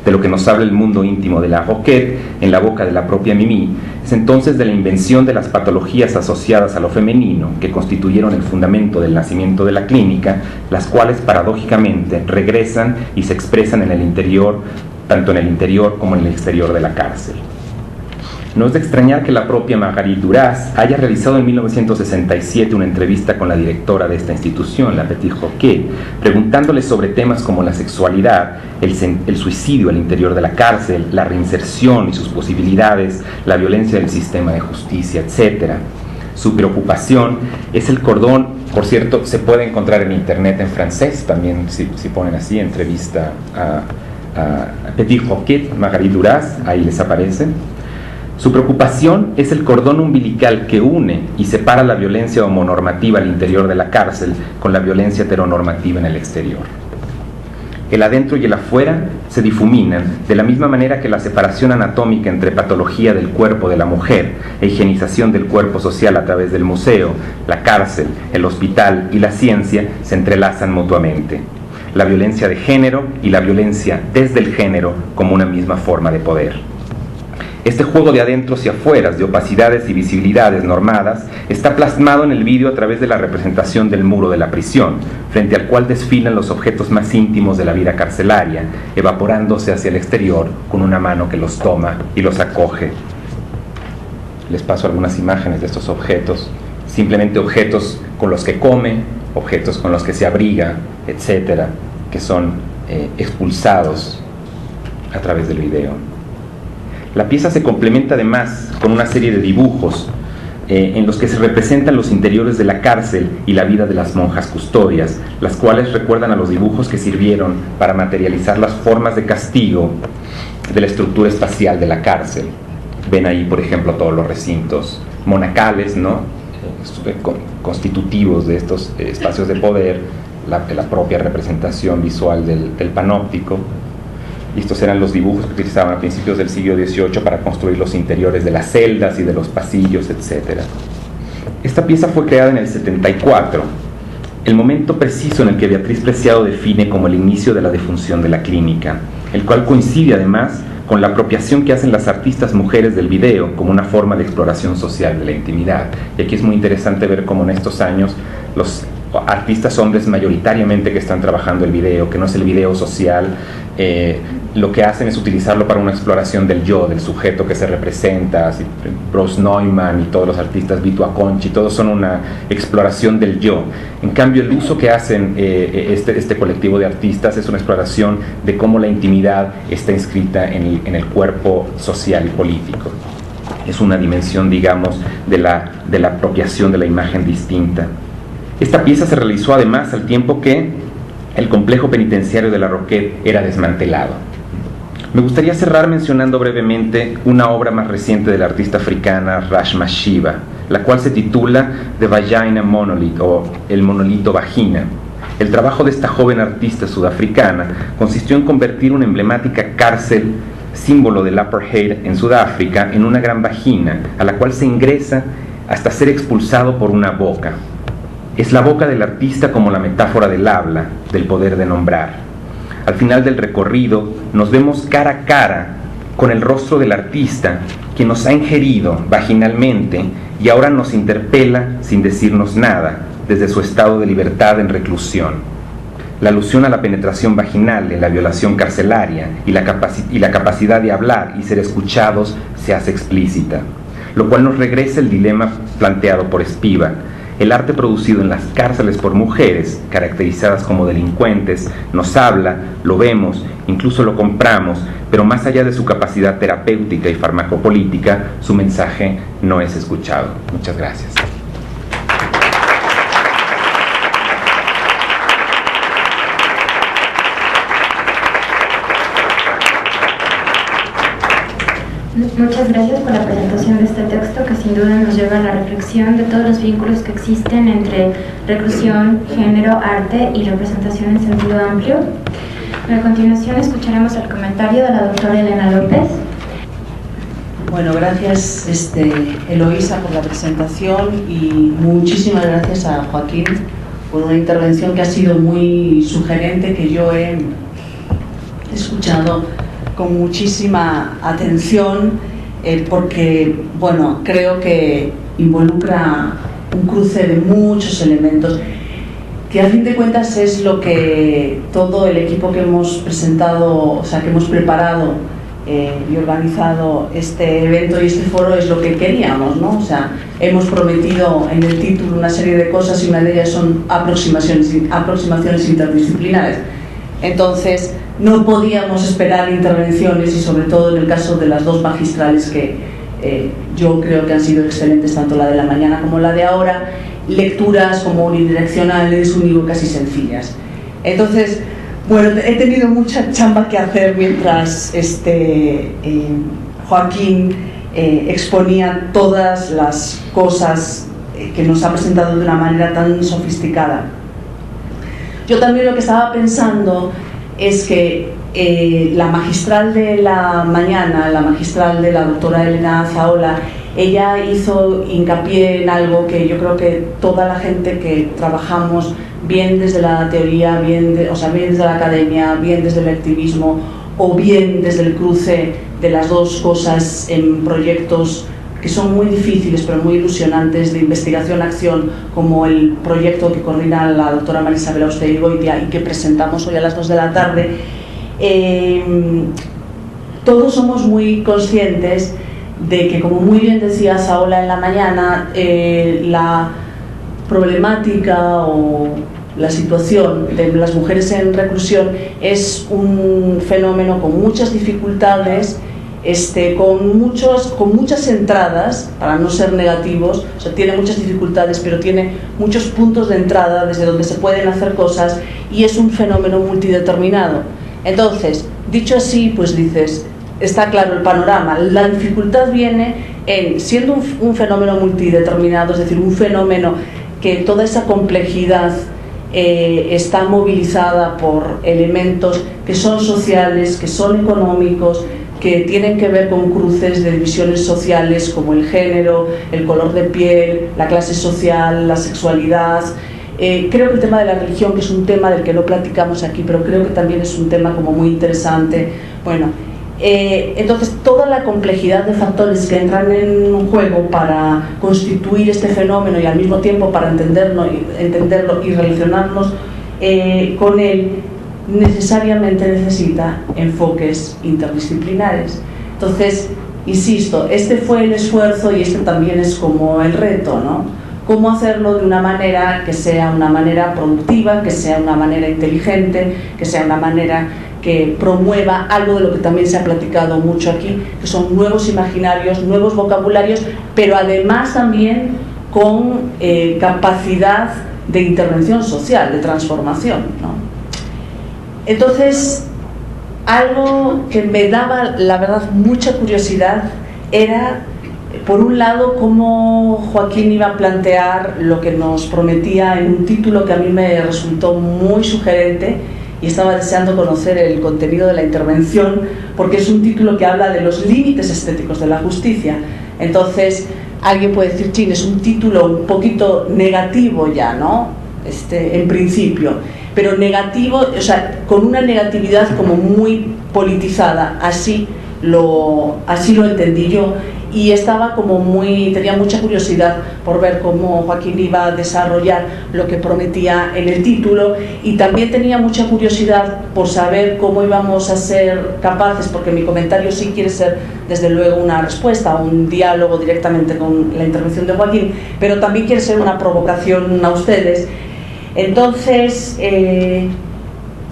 De lo que nos habla el mundo íntimo de la Roquette, en la boca de la propia Mimi, es entonces de la invención de las patologías asociadas a lo femenino que constituyeron el fundamento del nacimiento de la clínica, las cuales paradójicamente regresan y se expresan en el interior, tanto en el interior como en el exterior de la cárcel. No es de extrañar que la propia Marguerite Duras haya realizado en 1967 una entrevista con la directora de esta institución, la Petite Roquette, preguntándole sobre temas como la sexualidad, el suicidio al interior de la cárcel, la reinserción y sus posibilidades, la violencia del sistema de justicia, etc. Su preocupación es el cordón, por cierto, se puede encontrar en internet en francés, también si ponen así, entrevista a Petite Roquette, Marguerite Duras, ahí les aparece. Su preocupación es el cordón umbilical que une y separa la violencia homonormativa al interior de la cárcel con la violencia heteronormativa en el exterior. El adentro y el afuera se difuminan de la misma manera que la separación anatómica entre patología del cuerpo de la mujer e higienización del cuerpo social a través del museo, la cárcel, el hospital y la ciencia se entrelazan mutuamente. La violencia de género y la violencia desde el género como una misma forma de poder. Este juego de adentros y afueras, de opacidades y visibilidades normadas, está plasmado en el vídeo a través de la representación del muro de la prisión, frente al cual desfilan los objetos más íntimos de la vida carcelaria, evaporándose hacia el exterior con una mano que los toma y los acoge. Les paso algunas imágenes de estos objetos, simplemente objetos con los que come, objetos con los que se abriga, etcétera, que son expulsados a través del video. La pieza se complementa además con una serie de dibujos en los que se representan los interiores de la cárcel y la vida de las monjas custodias, las cuales recuerdan a los dibujos que sirvieron para materializar las formas de castigo de la estructura espacial de la cárcel. Ven ahí, por ejemplo, todos los recintos monacales, ¿no? Constitutivos de estos espacios de poder, la propia representación visual del panóptico. y estos eran los dibujos que utilizaban a principios del siglo XVIII para construir los interiores de las celdas y de los pasillos, etc. Esta pieza fue creada en el 74, el momento preciso en el que Beatriz Preciado define como el inicio de la defunción de la clínica, el cual coincide además con la apropiación que hacen las artistas mujeres del video como una forma de exploración social de la intimidad. Y aquí es muy interesante ver cómo en estos años los artistas hombres mayoritariamente que están trabajando el video, que no es el video social, lo que hacen es utilizarlo para una exploración del yo, del sujeto que se representa. Así, Bruce Neumann y todos los artistas, Vito Acconci, todos son una exploración del yo. En cambio, el uso que hacen este colectivo de artistas es una exploración de cómo la intimidad está inscrita en el cuerpo social y político. Es una dimensión, digamos, de la apropiación de la imagen distinta. Esta pieza se realizó además al tiempo que el complejo penitenciario de La Roquette era desmantelado. Me gustaría cerrar mencionando brevemente una obra más reciente de la artista africana Rashma Shiva, la cual se titula The Vagina Monolith, o El monolito vagina. El trabajo de esta joven artista sudafricana consistió en convertir una emblemática cárcel, símbolo del apartheid en Sudáfrica, en una gran vagina, a la cual se ingresa hasta ser expulsado por una boca. Es la boca del artista como la metáfora del habla, del poder de nombrar. Al final del recorrido nos vemos cara a cara con el rostro del artista, quien nos ha ingerido vaginalmente y ahora nos interpela sin decirnos nada, desde su estado de libertad en reclusión. La alusión a la penetración vaginal en la violación carcelaria y la capacidad de hablar y ser escuchados se hace explícita, lo cual nos regresa el dilema planteado por Spivak. El arte producido en las cárceles por mujeres, caracterizadas como delincuentes, nos habla, lo vemos, incluso lo compramos, pero más allá de su capacidad terapéutica y farmacopolítica, su mensaje no es escuchado. Muchas gracias. Muchas gracias por la presentación de este texto, que sin duda nos lleva a la reflexión de todos los vínculos que existen entre reclusión, género, arte y representación en sentido amplio. A continuación escucharemos el comentario de la doctora Elena López. Bueno, gracias Eloísa por la presentación y muchísimas gracias a Joaquín por una intervención que ha sido muy sugerente, que yo he escuchado con muchísima atención, porque bueno, creo que involucra un cruce de muchos elementos que a fin de cuentas es lo que todo el equipo que hemos presentado, o sea, que hemos preparado y organizado este evento y este foro es lo que queríamos, ¿no? O sea, hemos prometido en el título una serie de cosas y una de ellas son aproximaciones interdisciplinares. Entonces, no podíamos esperar intervenciones, y sobre todo en el caso de las dos magistrales que yo creo que han sido excelentes, tanto la de la mañana como la de ahora, lecturas como unidireccionales, unívocas y sencillas. Entonces, bueno, he tenido mucha chamba que hacer mientras Joaquín exponía todas las cosas que nos ha presentado de una manera tan sofisticada. Yo también lo que estaba pensando es que la magistral de la mañana, la magistral de la doctora Elena Zaola, ella hizo hincapié en algo que yo creo que toda la gente que trabajamos bien desde la teoría, bien desde la academia, bien desde el activismo o bien desde el cruce de las dos cosas en proyectos que son muy difíciles pero muy ilusionantes de investigación-acción, como el proyecto que coordina la doctora María Isabel Auster-Goitia y que presentamos hoy a las 2 de la tarde, todos somos muy conscientes de que, como muy bien decía Zaola en la mañana, la problemática o la situación de las mujeres en reclusión es un fenómeno con muchas dificultades, con muchas entradas, para no ser negativos, o sea, tiene muchas dificultades, pero tiene muchos puntos de entrada desde donde se pueden hacer cosas, y es un fenómeno multideterminado. Entonces, dicho así, pues dices, está claro el panorama. La dificultad viene en, siendo un fenómeno multideterminado, es decir, un fenómeno que toda esa complejidad está movilizada por elementos que son sociales, que son económicos, que tienen que ver con cruces de divisiones sociales como el género, el color de piel, la clase social, la sexualidad. Creo que el tema de la religión, que es un tema del que no platicamos aquí, pero creo que también es un tema como muy interesante. Bueno, entonces toda la complejidad de factores que entran en un juego para constituir este fenómeno y al mismo tiempo para entenderlo y relacionarnos con él, necesariamente necesita enfoques interdisciplinares. Entonces, insisto, este fue el esfuerzo y este también es como el reto, ¿no? Cómo hacerlo de una manera que sea una manera productiva, que sea una manera inteligente, que sea una manera que promueva algo de lo que también se ha platicado mucho aquí, que son nuevos imaginarios, nuevos vocabularios, pero además también con capacidad de intervención social, de transformación, ¿no? Entonces, algo que me daba, la verdad, mucha curiosidad era, por un lado, cómo Joaquín iba a plantear lo que nos prometía en un título que a mí me resultó muy sugerente y estaba deseando conocer el contenido de la intervención, porque es un título que habla de los límites estéticos de la justicia. Entonces, alguien puede decir, chin, es un título un poquito negativo ya, ¿no? En principio, pero negativo, o sea, con una negatividad como muy politizada, así lo entendí yo, y estaba como tenía mucha curiosidad por ver cómo Joaquín iba a desarrollar lo que prometía en el título, y también tenía mucha curiosidad por saber cómo íbamos a ser capaces, porque mi comentario sí quiere ser desde luego una respuesta, un diálogo directamente con la intervención de Joaquín, pero también quiere ser una provocación a ustedes. Entonces,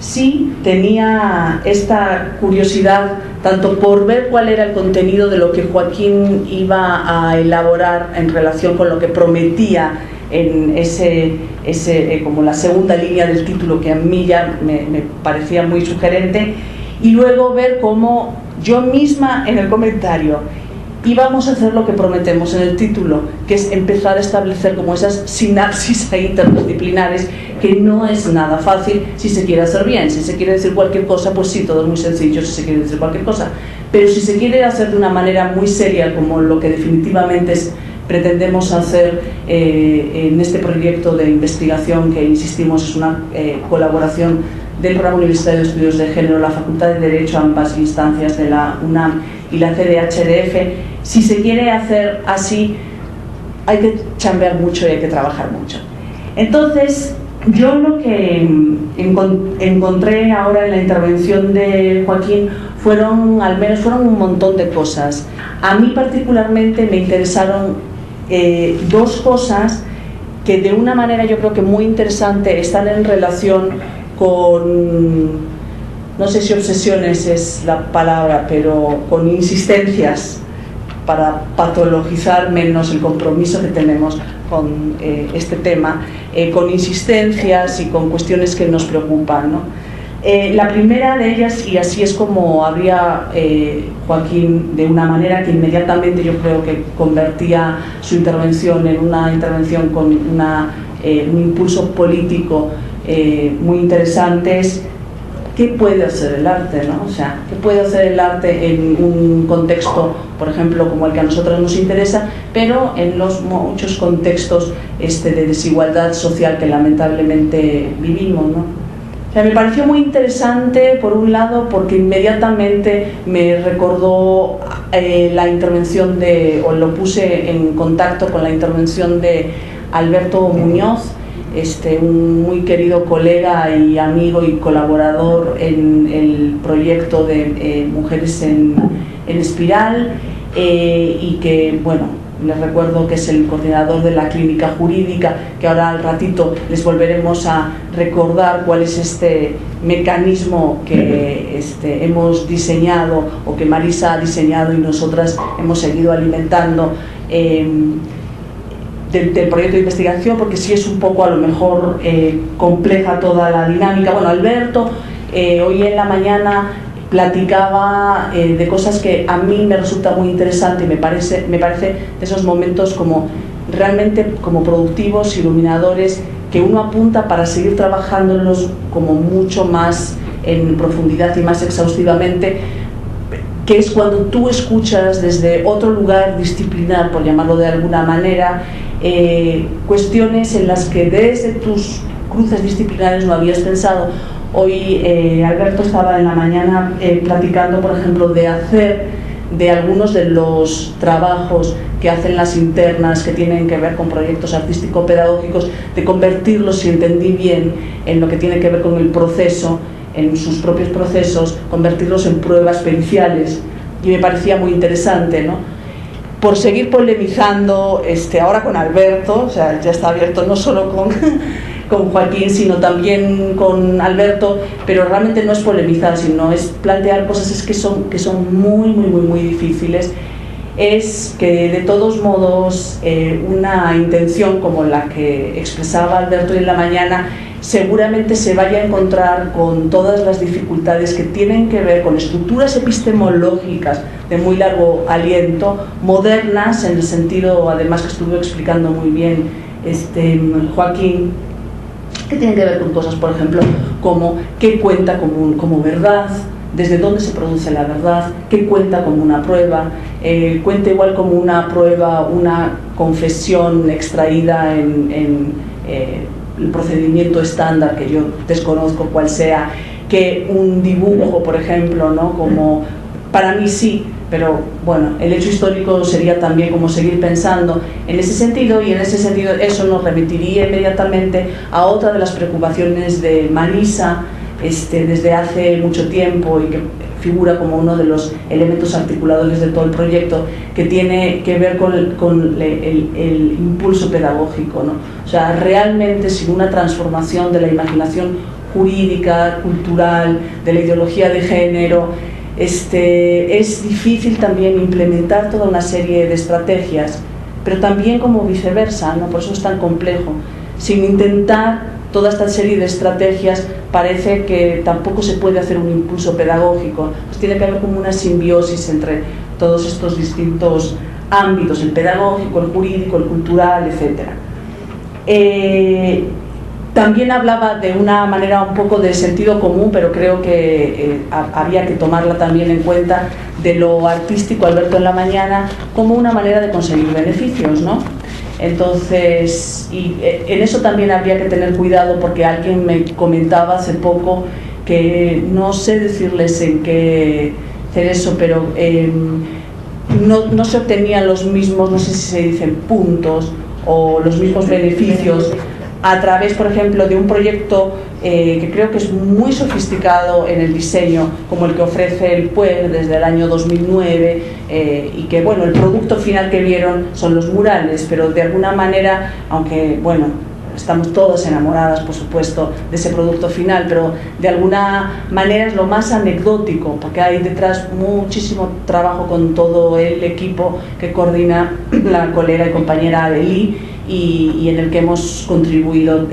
sí tenía esta curiosidad tanto por ver cuál era el contenido de lo que Joaquín iba a elaborar en relación con lo que prometía en como la segunda línea del título, que a mí ya me parecía muy sugerente, y luego ver cómo yo misma en el comentario íbamos a hacer lo que prometemos en el título, que es empezar a establecer como esas sinapsis interdisciplinares, que no es nada fácil si se quiere hacer bien. Si se quiere decir cualquier cosa, pues sí, todo es muy sencillo si se quiere decir cualquier cosa, pero si se quiere hacer de una manera muy seria, como lo que definitivamente pretendemos hacer en este proyecto de investigación, que insistimos es una colaboración del Programa Universitario de Estudios de Género, la Facultad de Derecho, ambas instancias de la UNAM y la CDHDF, si se quiere hacer así, hay que chambear mucho y hay que trabajar mucho. Entonces, yo lo que encontré ahora en la intervención de Joaquín fueron un montón de cosas. A mí particularmente me interesaron dos cosas que de una manera yo creo que muy interesante están en relación con, no sé si obsesiones es la palabra, pero con insistencias para patologizar menos el compromiso que tenemos con este tema, con insistencias y con cuestiones que nos preocupan, ¿no? La primera de ellas, y así es como habría Joaquín, de una manera que inmediatamente yo creo que convertía su intervención en una intervención con un impulso político muy interesante, es ¿qué puede hacer el arte, ¿no? O sea, ¿qué puede hacer el arte en un contexto, por ejemplo, como el que a nosotros nos interesa, pero en los muchos contextos de desigualdad social que lamentablemente vivimos, ¿no? O sea, me pareció muy interesante, por un lado, porque inmediatamente me recordó la intervención o lo puse en contacto con la intervención de Alberto Muñoz, un muy querido colega y amigo y colaborador en el proyecto de Mujeres en Espiral, y que, bueno, les recuerdo que es el coordinador de la clínica jurídica, que ahora al ratito les volveremos a recordar cuál es este mecanismo que hemos diseñado, o que Marisa ha diseñado y nosotras hemos seguido alimentando del proyecto de investigación, porque sí es un poco a lo mejor compleja toda la dinámica. Bueno, Alberto hoy en la mañana platicaba de cosas que a mí me resulta muy interesante, y me parece de esos momentos como realmente como productivos, iluminadores, que uno apunta para seguir trabajándolos como mucho más en profundidad y más exhaustivamente, que es cuando tú escuchas desde otro lugar disciplinar, por llamarlo de alguna manera, cuestiones en las que desde tus cruces disciplinares no habías pensado. Hoy Alberto estaba en la mañana platicando, por ejemplo, de algunos de los trabajos que hacen las internas que tienen que ver con proyectos artístico-pedagógicos, de convertirlos, si entendí bien, en lo que tiene que ver con el proceso, en sus propios procesos, convertirlos en pruebas periciales, y me parecía muy interesante, ¿no? Por seguir polemizando ahora con Alberto, o sea, ya está abierto no solo con Joaquín, sino también con Alberto, pero realmente no es polemizar, sino es plantear cosas que son muy difíciles. Es que de todos modos una intención como la que expresaba Alberto en la mañana seguramente se vaya a encontrar con todas las dificultades que tienen que ver con estructuras epistemológicas de muy largo aliento, modernas en el sentido, además que estuvo explicando muy bien Joaquín, que tienen que ver con cosas, por ejemplo, como qué cuenta como verdad, desde dónde se produce la verdad, qué cuenta como una prueba, cuenta igual como una prueba una confesión extraída en el procedimiento estándar, que yo desconozco cuál sea, que un dibujo, por ejemplo, ¿no? Como para mí sí, pero bueno, el hecho histórico sería también como seguir pensando en ese sentido, y en ese sentido eso nos remitiría inmediatamente a otra de las preocupaciones de Marisa desde hace mucho tiempo, y que figura como uno de los elementos articuladores de todo el proyecto, que tiene que ver con el impulso pedagógico, ¿no? O sea, realmente sin una transformación de la imaginación jurídica, cultural, de la ideología de género, es difícil también implementar toda una serie de estrategias, pero también como viceversa, ¿no? Por eso es tan complejo. Sin intentar toda esta serie de estrategias parece que tampoco se puede hacer un impulso pedagógico. Pues tiene que haber como una simbiosis entre todos estos distintos ámbitos, el pedagógico, el jurídico, el cultural, etc. También hablaba de una manera un poco de sentido común, pero creo que había que tomarla también en cuenta, de lo artístico, Alberto en la mañana, como una manera de conseguir beneficios, ¿no? Entonces, y en eso también habría que tener cuidado, porque alguien me comentaba hace poco que no sé decirles en qué hacer eso, pero no se obtenían los mismos, no sé si se dicen puntos, o los mismos beneficios a través, por ejemplo, de un proyecto que creo que es muy sofisticado en el diseño, como el que ofrece el PUEG desde el año 2009, y que, bueno, el producto final que vieron son los murales, pero de alguna manera, aunque, bueno, estamos todas enamoradas, por supuesto, de ese producto final, pero de alguna manera es lo más anecdótico, porque hay detrás muchísimo trabajo con todo el equipo que coordina la colega y compañera Adeli, y en el que hemos contribuido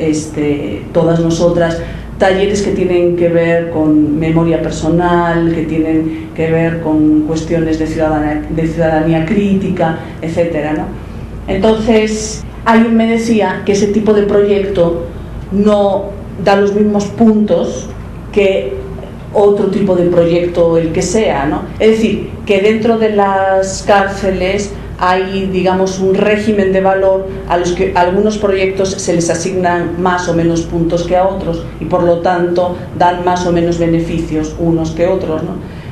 todas nosotras, talleres que tienen que ver con memoria personal, que tienen que ver con cuestiones de ciudadanía crítica, etcétera, ¿no? Entonces, alguien me decía que ese tipo de proyecto no da los mismos puntos que otro tipo de proyecto, el que sea, ¿no? Es decir, que dentro de las cárceles hay, digamos, un régimen de valor a los que a algunos proyectos se les asignan más o menos puntos que a otros, y por lo tanto dan más o menos beneficios unos que otros, ¿no?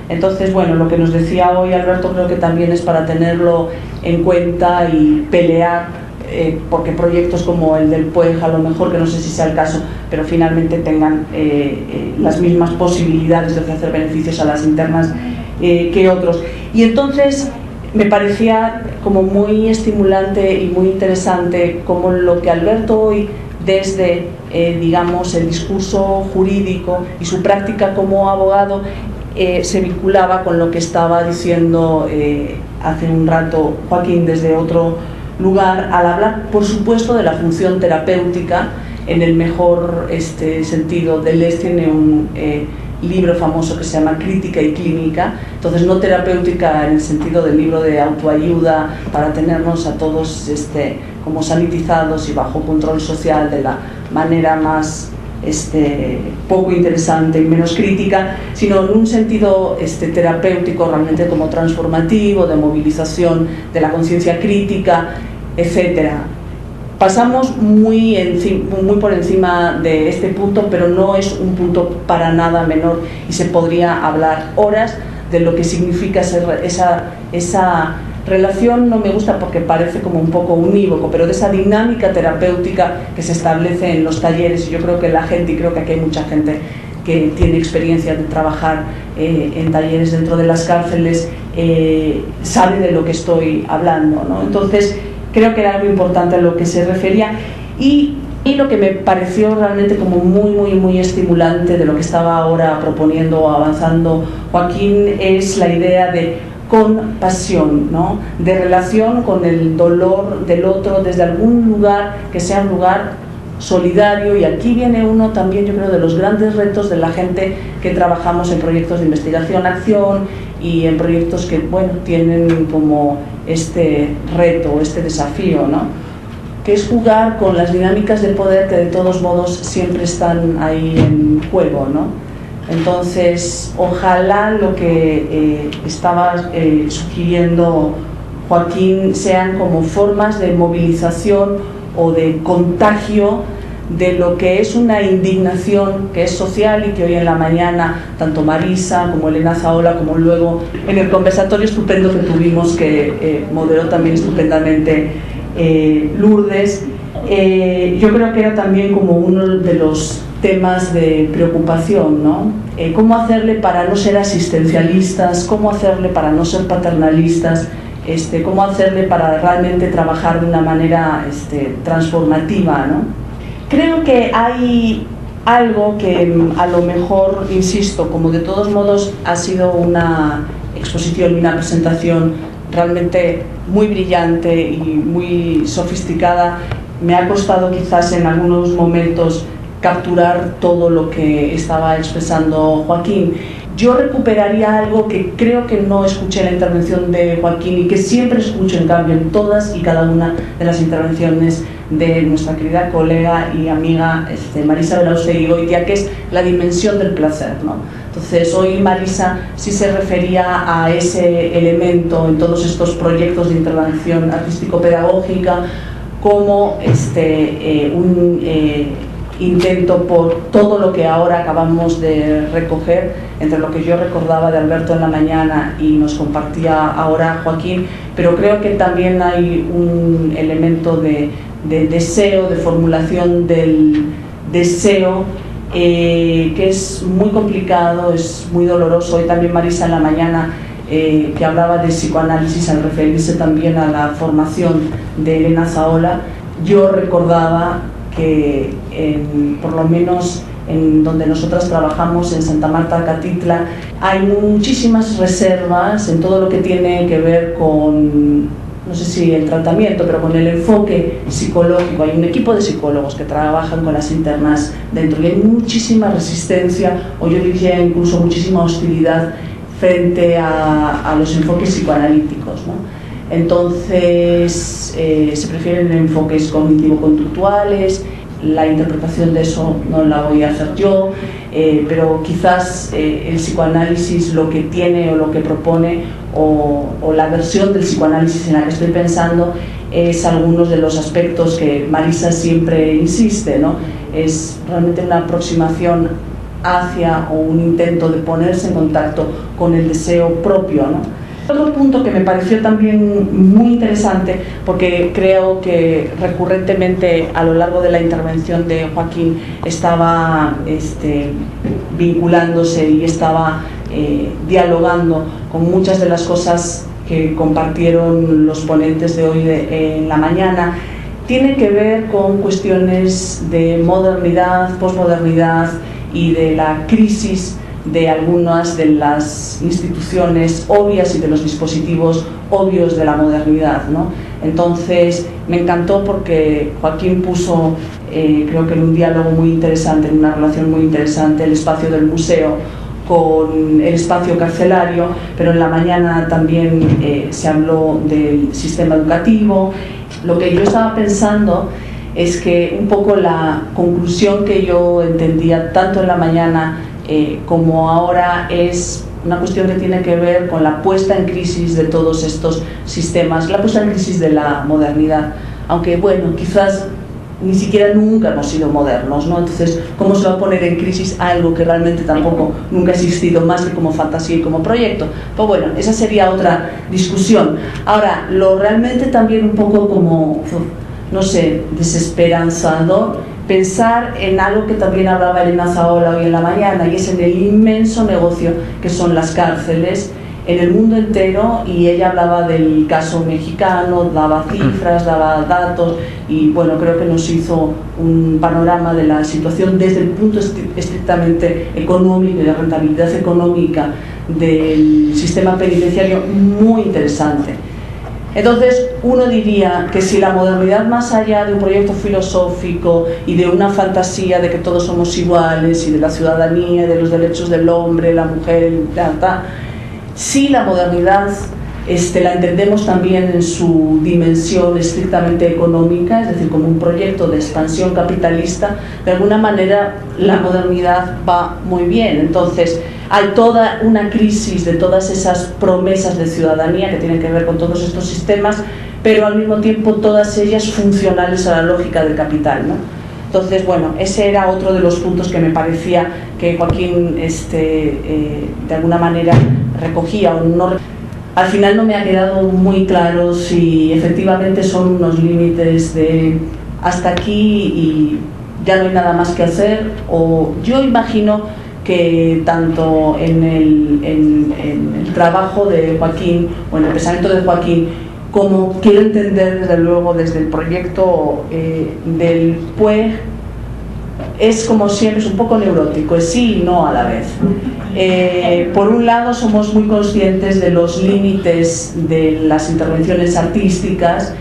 Entonces, bueno, lo que nos decía hoy Alberto creo que también es para tenerlo en cuenta y pelear, porque proyectos como el del PUEG, a lo mejor, que no sé si sea el caso, pero finalmente tengan las mismas posibilidades de ofrecer beneficios a las internas que otros. Y entonces me parecía como muy estimulante y muy interesante como lo que Alberto hoy, desde digamos el discurso jurídico y su práctica como abogado, se vinculaba con lo que estaba diciendo hace un rato Joaquín desde otro lugar, al hablar, por supuesto, de la función terapéutica en el mejor sentido. Deleuze tiene un libro famoso que se llama Crítica y Clínica, entonces no terapéutica en el sentido del libro de autoayuda para tenernos a todos como sanitizados y bajo control social de la manera más poco interesante y menos crítica, sino en un sentido terapéutico, realmente como transformativo, de movilización de la conciencia crítica, etc. Pasamos muy por encima de este punto, pero no es un punto para nada menor y se podría hablar horas de lo que significa esa relación. No me gusta porque parece como un poco unívoco, pero de esa dinámica terapéutica que se establece en los talleres. Yo creo que la gente, y creo que aquí hay mucha gente que tiene experiencia de trabajar en talleres dentro de las cárceles, sabe de lo que estoy hablando, ¿no? Entonces, creo que era algo importante a lo que se refería. Y lo que me pareció realmente como muy estimulante de lo que estaba ahora proponiendo o avanzando Joaquín es la idea de compasión, ¿no? De relación con el dolor del otro desde algún lugar que sea un lugar solidario. Y aquí viene uno también, yo creo, de los grandes retos de la gente que trabajamos en proyectos de investigación-acción y en proyectos que, bueno, tienen como este reto, este desafío, ¿no? Que es jugar con las dinámicas de poder que de todos modos siempre están ahí en juego, ¿no? Entonces, ojalá lo que estaba sugiriendo Joaquín sean como formas de movilización o de contagio de lo que es una indignación que es social y que hoy en la mañana tanto Marisa como Elena Zaola, como luego en el conversatorio estupendo que tuvimos, que moderó también estupendamente Lourdes, yo creo que era también como uno de los temas de preocupación, ¿no? Cómo hacerle para no ser asistencialistas, cómo hacerle para no ser paternalistas, cómo hacerle para realmente trabajar de una manera transformativa, ¿no? Creo que hay algo que a lo mejor, insisto, como de todos modos ha sido una exposición y una presentación realmente muy brillante y muy sofisticada, me ha costado quizás en algunos momentos capturar todo lo que estaba expresando Joaquín. Yo recuperaría algo que creo que no escuché en la intervención de Joaquín y que siempre escucho en cambio en todas y cada una de las intervenciones de nuestra querida colega y amiga Marisa Belaustegui-Goitia, que es la dimensión del placer, ¿no? Entonces hoy Marisa sí se refería a ese elemento en todos estos proyectos de intervención artístico-pedagógica como un intento por todo lo que ahora acabamos de recoger, entre lo que yo recordaba de Alberto en la mañana y nos compartía ahora Joaquín, pero creo que también hay un elemento de deseo, de formulación del deseo, que es muy complicado, es muy doloroso. Hoy también Marisa en la mañana, que hablaba de psicoanálisis al referirse también a la formación de Elena Zaola, yo recordaba que por lo menos en donde nosotras trabajamos, en Santa Marta, Catitla, hay muchísimas reservas en todo lo que tiene que ver con, no sé si el tratamiento, pero con el enfoque psicológico. Hay un equipo de psicólogos que trabajan con las internas dentro y hay muchísima resistencia, o yo diría incluso muchísima hostilidad frente a los enfoques psicoanalíticos, ¿no? Entonces se prefieren enfoques cognitivo-conductuales. La interpretación de eso no la voy a hacer yo, pero quizás el psicoanálisis lo que tiene o lo que propone o la versión del psicoanálisis en la que estoy pensando es algunos de los aspectos que Marisa siempre insiste, ¿no? Es realmente una aproximación hacia o un intento de ponerse en contacto con el deseo propio, ¿no? Otro punto que me pareció también muy interesante, porque creo que recurrentemente a lo largo de la intervención de Joaquín estaba vinculándose y estaba dialogando con muchas de las cosas que compartieron los ponentes de hoy en la mañana, tiene que ver con cuestiones de modernidad, posmodernidad y de la crisis de algunas de las instituciones obvias y de los dispositivos obvios de la modernidad, ¿no? Entonces me encantó porque Joaquín puso, creo que en un diálogo muy interesante, en una relación muy interesante, el espacio del museo con el espacio carcelario, pero en la mañana también se habló del sistema educativo. Lo que yo estaba pensando es que un poco la conclusión que yo entendía tanto en la mañana como ahora es una cuestión que tiene que ver con la puesta en crisis de todos estos sistemas, la puesta en crisis de la modernidad, aunque bueno, quizás ni siquiera nunca hemos sido modernos, ¿no? Entonces, ¿cómo se va a poner en crisis algo que realmente tampoco nunca ha existido más que como fantasía y como proyecto? Pues bueno, esa sería otra discusión. Ahora, lo realmente también un poco como, no sé, desesperanzador, pensar en algo que también hablaba Elena Zaola hoy en la mañana, y es en el inmenso negocio que son las cárceles en el mundo entero, y ella hablaba del caso mexicano, daba cifras, daba datos, y bueno, creo que nos hizo un panorama de la situación desde el punto estrictamente económico y de rentabilidad económica del sistema penitenciario muy interesante. Entonces, uno diría que si la modernidad, más allá de un proyecto filosófico y de una fantasía de que todos somos iguales y de la ciudadanía, de los derechos del hombre, la mujer, si la modernidad la entendemos también en su dimensión estrictamente económica, es decir, como un proyecto de expansión capitalista, de alguna manera la modernidad va muy bien. Entonces, hay toda una crisis de todas esas promesas de ciudadanía que tienen que ver con todos estos sistemas, pero al mismo tiempo todas ellas funcionales a la lógica del capital, ¿no? Entonces, bueno, ese era otro de los puntos que me parecía que Joaquín de alguna manera recogía o no. Al final no me ha quedado muy claro si efectivamente son unos límites de hasta aquí y ya no hay nada más que hacer, o yo imagino que tanto en el trabajo de Joaquín o en el pensamiento de Joaquín, como quiero entender desde luego desde el proyecto del PUEG, es como siempre, es un poco neurótico, es sí y no a la vez. Por un lado somos muy conscientes de los límites de las intervenciones artísticas.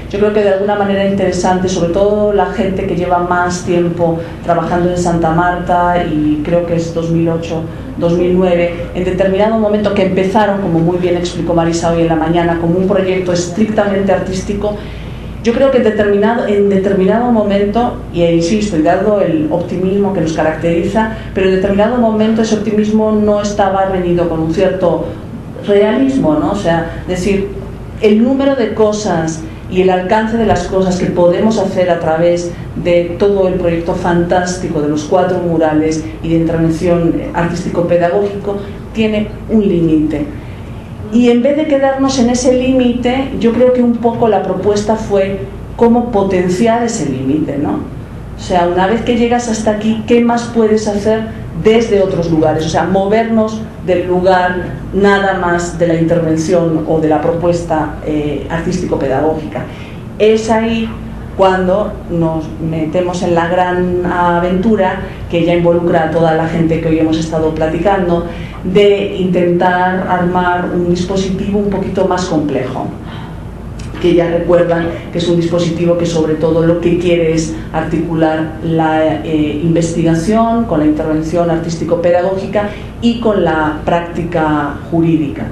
Yo creo que de alguna manera interesante, sobre todo la gente que lleva más tiempo trabajando en Santa Marta, y creo que es 2008-2009, en determinado momento que empezaron, como muy bien explicó Marisa hoy en la mañana, como un proyecto estrictamente artístico. Yo creo que en determinado momento, y insisto, y dado el optimismo que nos caracteriza, pero en determinado momento ese optimismo no estaba reñido con un cierto realismo, ¿no? O sea, decir, el número de cosas y el alcance de las cosas que podemos hacer a través de todo el proyecto fantástico de los 4 murales y de intervención artístico-pedagógico tiene un límite. Y en vez de quedarnos en ese límite, yo creo que un poco la propuesta fue cómo potenciar ese límite, ¿no? O sea, una vez que llegas hasta aquí, ¿qué más puedes hacer desde otros lugares? O sea, movernos del lugar nada más de la intervención o de la propuesta artístico-pedagógica. Es ahí cuando nos metemos en la gran aventura, que ya involucra a toda la gente que hoy hemos estado platicando, de intentar armar un dispositivo un poquito más complejo, que ya recuerdan que es un dispositivo que sobre todo lo que quiere es articular la investigación con la intervención artístico-pedagógica y con la práctica jurídica.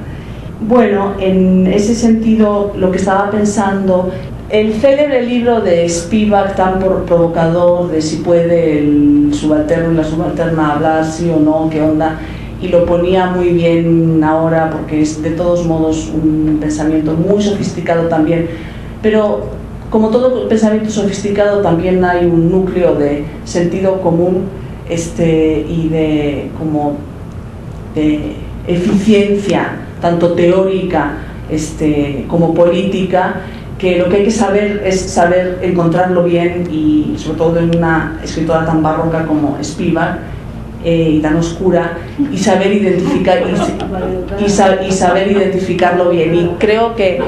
Bueno, en ese sentido, lo que estaba pensando, el célebre libro de Spivak, tan provocador, de si puede el subalterno y la subalterna hablar, sí o no, qué onda, y lo ponía muy bien ahora porque es de todos modos un pensamiento muy sofisticado también, pero como todo pensamiento sofisticado también hay un núcleo de sentido común y de eficiencia tanto teórica como política, que lo que hay que saber es saber encontrarlo bien, y sobre todo en una escritora tan barroca como Spivak y tan oscura, y saber identificar y saber identificarlo bien. Y creo que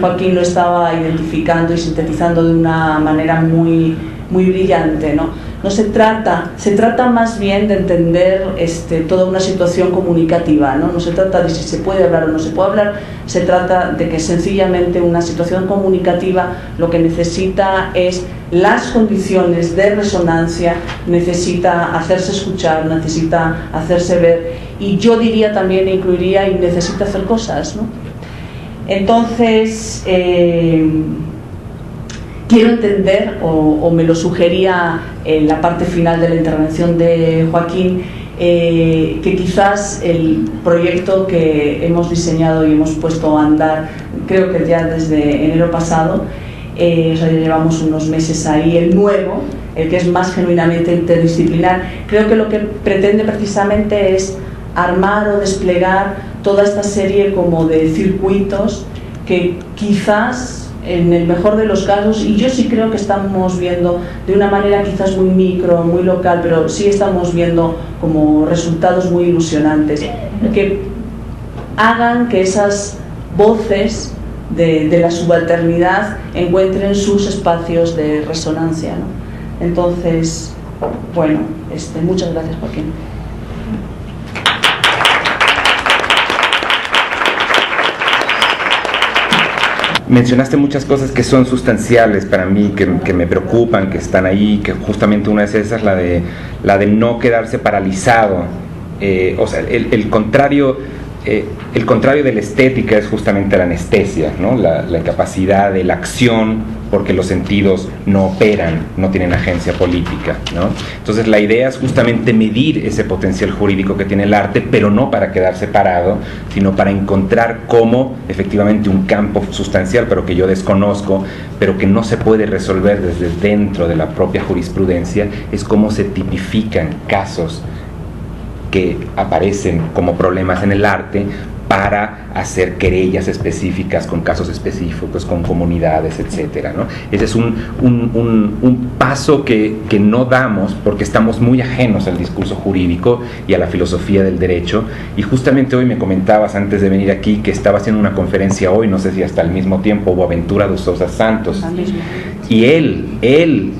Joaquín lo estaba identificando y sintetizando de una manera muy, muy brillante, ¿no? No se trata más bien de entender toda una situación comunicativa, ¿no? No se trata de si se puede hablar o no se puede hablar, se trata de que sencillamente una situación comunicativa lo que necesita es las condiciones de resonancia, necesita hacerse escuchar, necesita hacerse ver, y yo diría también, incluiría, y necesita hacer cosas, ¿no? Entonces, quiero entender, o me lo sugería en la parte final de la intervención de Joaquín, que quizás el proyecto que hemos diseñado y hemos puesto a andar, creo que ya desde enero pasado, o sea, ya llevamos unos meses ahí, el nuevo, el que es más genuinamente interdisciplinar, creo que lo que pretende precisamente es armar o desplegar toda esta serie como de circuitos que quizás, en el mejor de los casos, y yo sí creo que estamos viendo de una manera quizás muy micro, muy local, pero sí estamos viendo como resultados muy ilusionantes, que hagan que esas voces de la subalternidad encuentren sus espacios de resonancia, ¿no? Entonces, bueno, muchas gracias, Joaquín. Mencionaste muchas cosas que son sustanciales para mí, que me preocupan, que están ahí, que justamente una de esas, la de no quedarse paralizado. O sea, el contrario de la estética es justamente la anestesia, ¿no? La incapacidad de la acción, porque los sentidos no operan, no tienen agencia política, ¿no? Entonces la idea es justamente medir ese potencial jurídico que tiene el arte, pero no para quedarse parado, sino para encontrar cómo efectivamente un campo sustancial, pero que yo desconozco, pero que no se puede resolver desde dentro de la propia jurisprudencia, es cómo se tipifican casos que aparecen como problemas en el arte para hacer querellas específicas con casos específicos, con comunidades, etcétera, ¿no? Ese es un paso que no damos porque estamos muy ajenos al discurso jurídico y a la filosofía del derecho. Y justamente hoy me comentabas antes de venir aquí que estaba haciendo una conferencia hoy, no sé si hasta el mismo tiempo, Boaventura de Sousa Santos, y él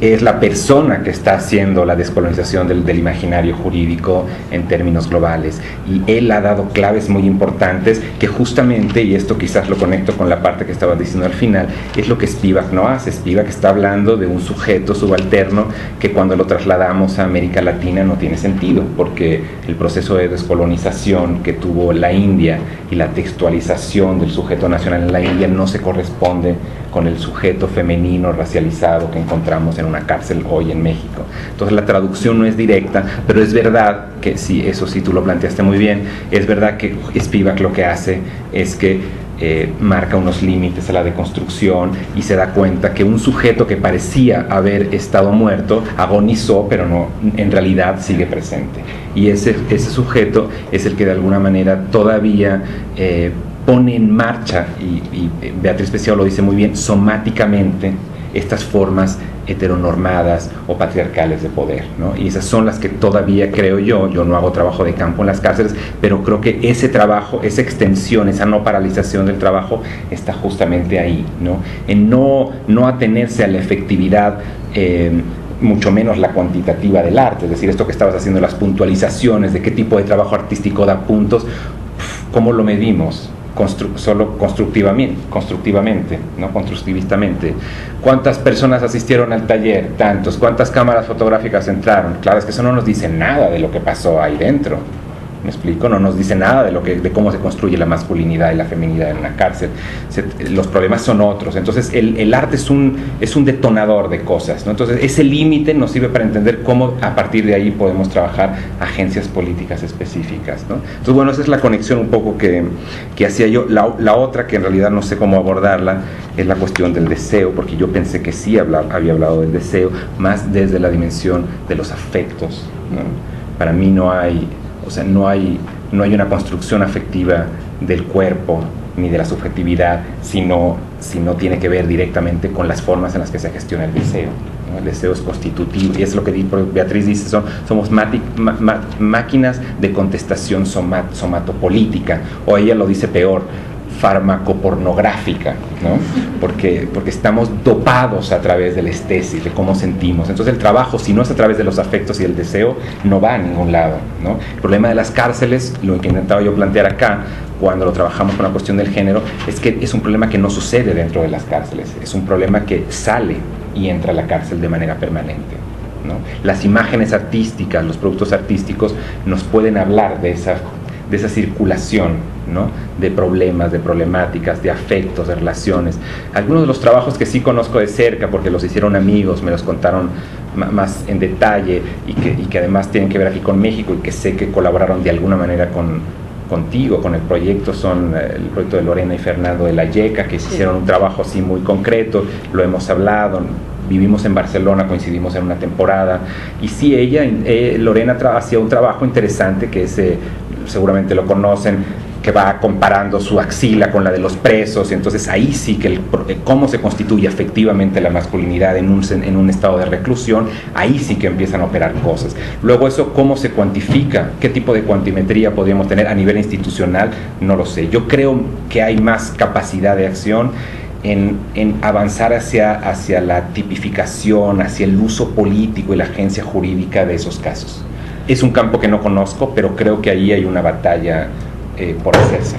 es la persona que está haciendo la descolonización del imaginario jurídico en términos globales, y él ha dado claves muy importantes que justamente, y esto quizás lo conecto con la parte que estaba diciendo al final, es lo que Spivak no hace. Spivak está hablando de un sujeto subalterno que cuando lo trasladamos a América Latina no tiene sentido, porque el proceso de descolonización que tuvo la India y la textualización del sujeto nacional en la India no se corresponde con el sujeto femenino racializado que encontramos en una cárcel hoy en México. Entonces la traducción no es directa, pero es verdad que sí, eso sí tú lo planteaste muy bien, es verdad que Spivak lo que hace es que marca unos límites a la deconstrucción y se da cuenta que un sujeto que parecía haber estado muerto agonizó, pero no, en realidad sigue presente, y ese sujeto es el que de alguna manera todavía pone en marcha, y Beatriz Preciado lo dice muy bien, somáticamente estas formas heteronormadas o patriarcales de poder, ¿no? Y esas son las que todavía creo yo no hago trabajo de campo en las cárceles, pero creo que ese trabajo, esa extensión, esa no paralización del trabajo está justamente ahí, ¿no? En no atenerse a la efectividad, mucho menos la cuantitativa del arte, es decir, esto que estabas haciendo, las puntualizaciones de qué tipo de trabajo artístico da puntos, ¿cómo lo medimos? Solo constructivamente, no constructivistamente. ¿Cuántas personas asistieron al taller? Tantos. ¿Cuántas cámaras fotográficas entraron? Claro, es que eso no nos dice nada de lo que pasó ahí dentro. ¿Me explico? No nos dice nada de cómo se construye la masculinidad y la feminidad en una cárcel. Los problemas son otros. Entonces el arte es un detonador de cosas, ¿no? Entonces ese límite nos sirve para entender cómo a partir de ahí podemos trabajar agencias políticas específicas, ¿no? Entonces bueno, esa es la conexión un poco que hacía yo. La otra, que en realidad no sé cómo abordarla, es la cuestión del deseo, porque yo pensé que sí había hablado del deseo, más desde la dimensión de los afectos, ¿no? Para mí no hay una construcción afectiva del cuerpo ni de la subjetividad, sino tiene que ver directamente con las formas en las que se gestiona el deseo, ¿no? El deseo es constitutivo, y es lo que Beatriz dice, somos máquinas de contestación somatopolítica, o ella lo dice peor, farmacopornográfica, ¿no? Porque estamos dopados a través del estesis, de cómo sentimos. Entonces el trabajo, si no es a través de los afectos y el deseo, no va a ningún lado, ¿no? El problema de las cárceles, lo que intentaba yo plantear acá, cuando lo trabajamos con la cuestión del género, es que es un problema que no sucede dentro de las cárceles, es un problema que sale y entra a la cárcel de manera permanente, ¿no? Las imágenes artísticas, los productos artísticos nos pueden hablar de esa circulación, ¿no? De problemas, de problemáticas, de afectos, de relaciones. Algunos de los trabajos que sí conozco de cerca, porque los hicieron amigos, me los contaron más en detalle y que además tienen que ver aquí con México y que sé que colaboraron de alguna manera contigo, con el proyecto, son el proyecto de Lorena y Fernando de la Yeca, que hicieron un trabajo así muy concreto, lo hemos hablado, vivimos en Barcelona, coincidimos en una temporada, y sí, Lorena hacía un trabajo interesante que seguramente lo conocen, que va comparando su axila con la de los presos, y entonces ahí sí que cómo se constituye efectivamente la masculinidad en un estado de reclusión, ahí sí que empiezan a operar cosas. Luego eso, ¿cómo se cuantifica? ¿Qué tipo de cuantimetría podríamos tener a nivel institucional? No lo sé. Yo creo que hay más capacidad de acción en avanzar hacia la tipificación, hacia el uso político y la agencia jurídica de esos casos. Es un campo que no conozco, pero creo que ahí hay una batalla por hacerse.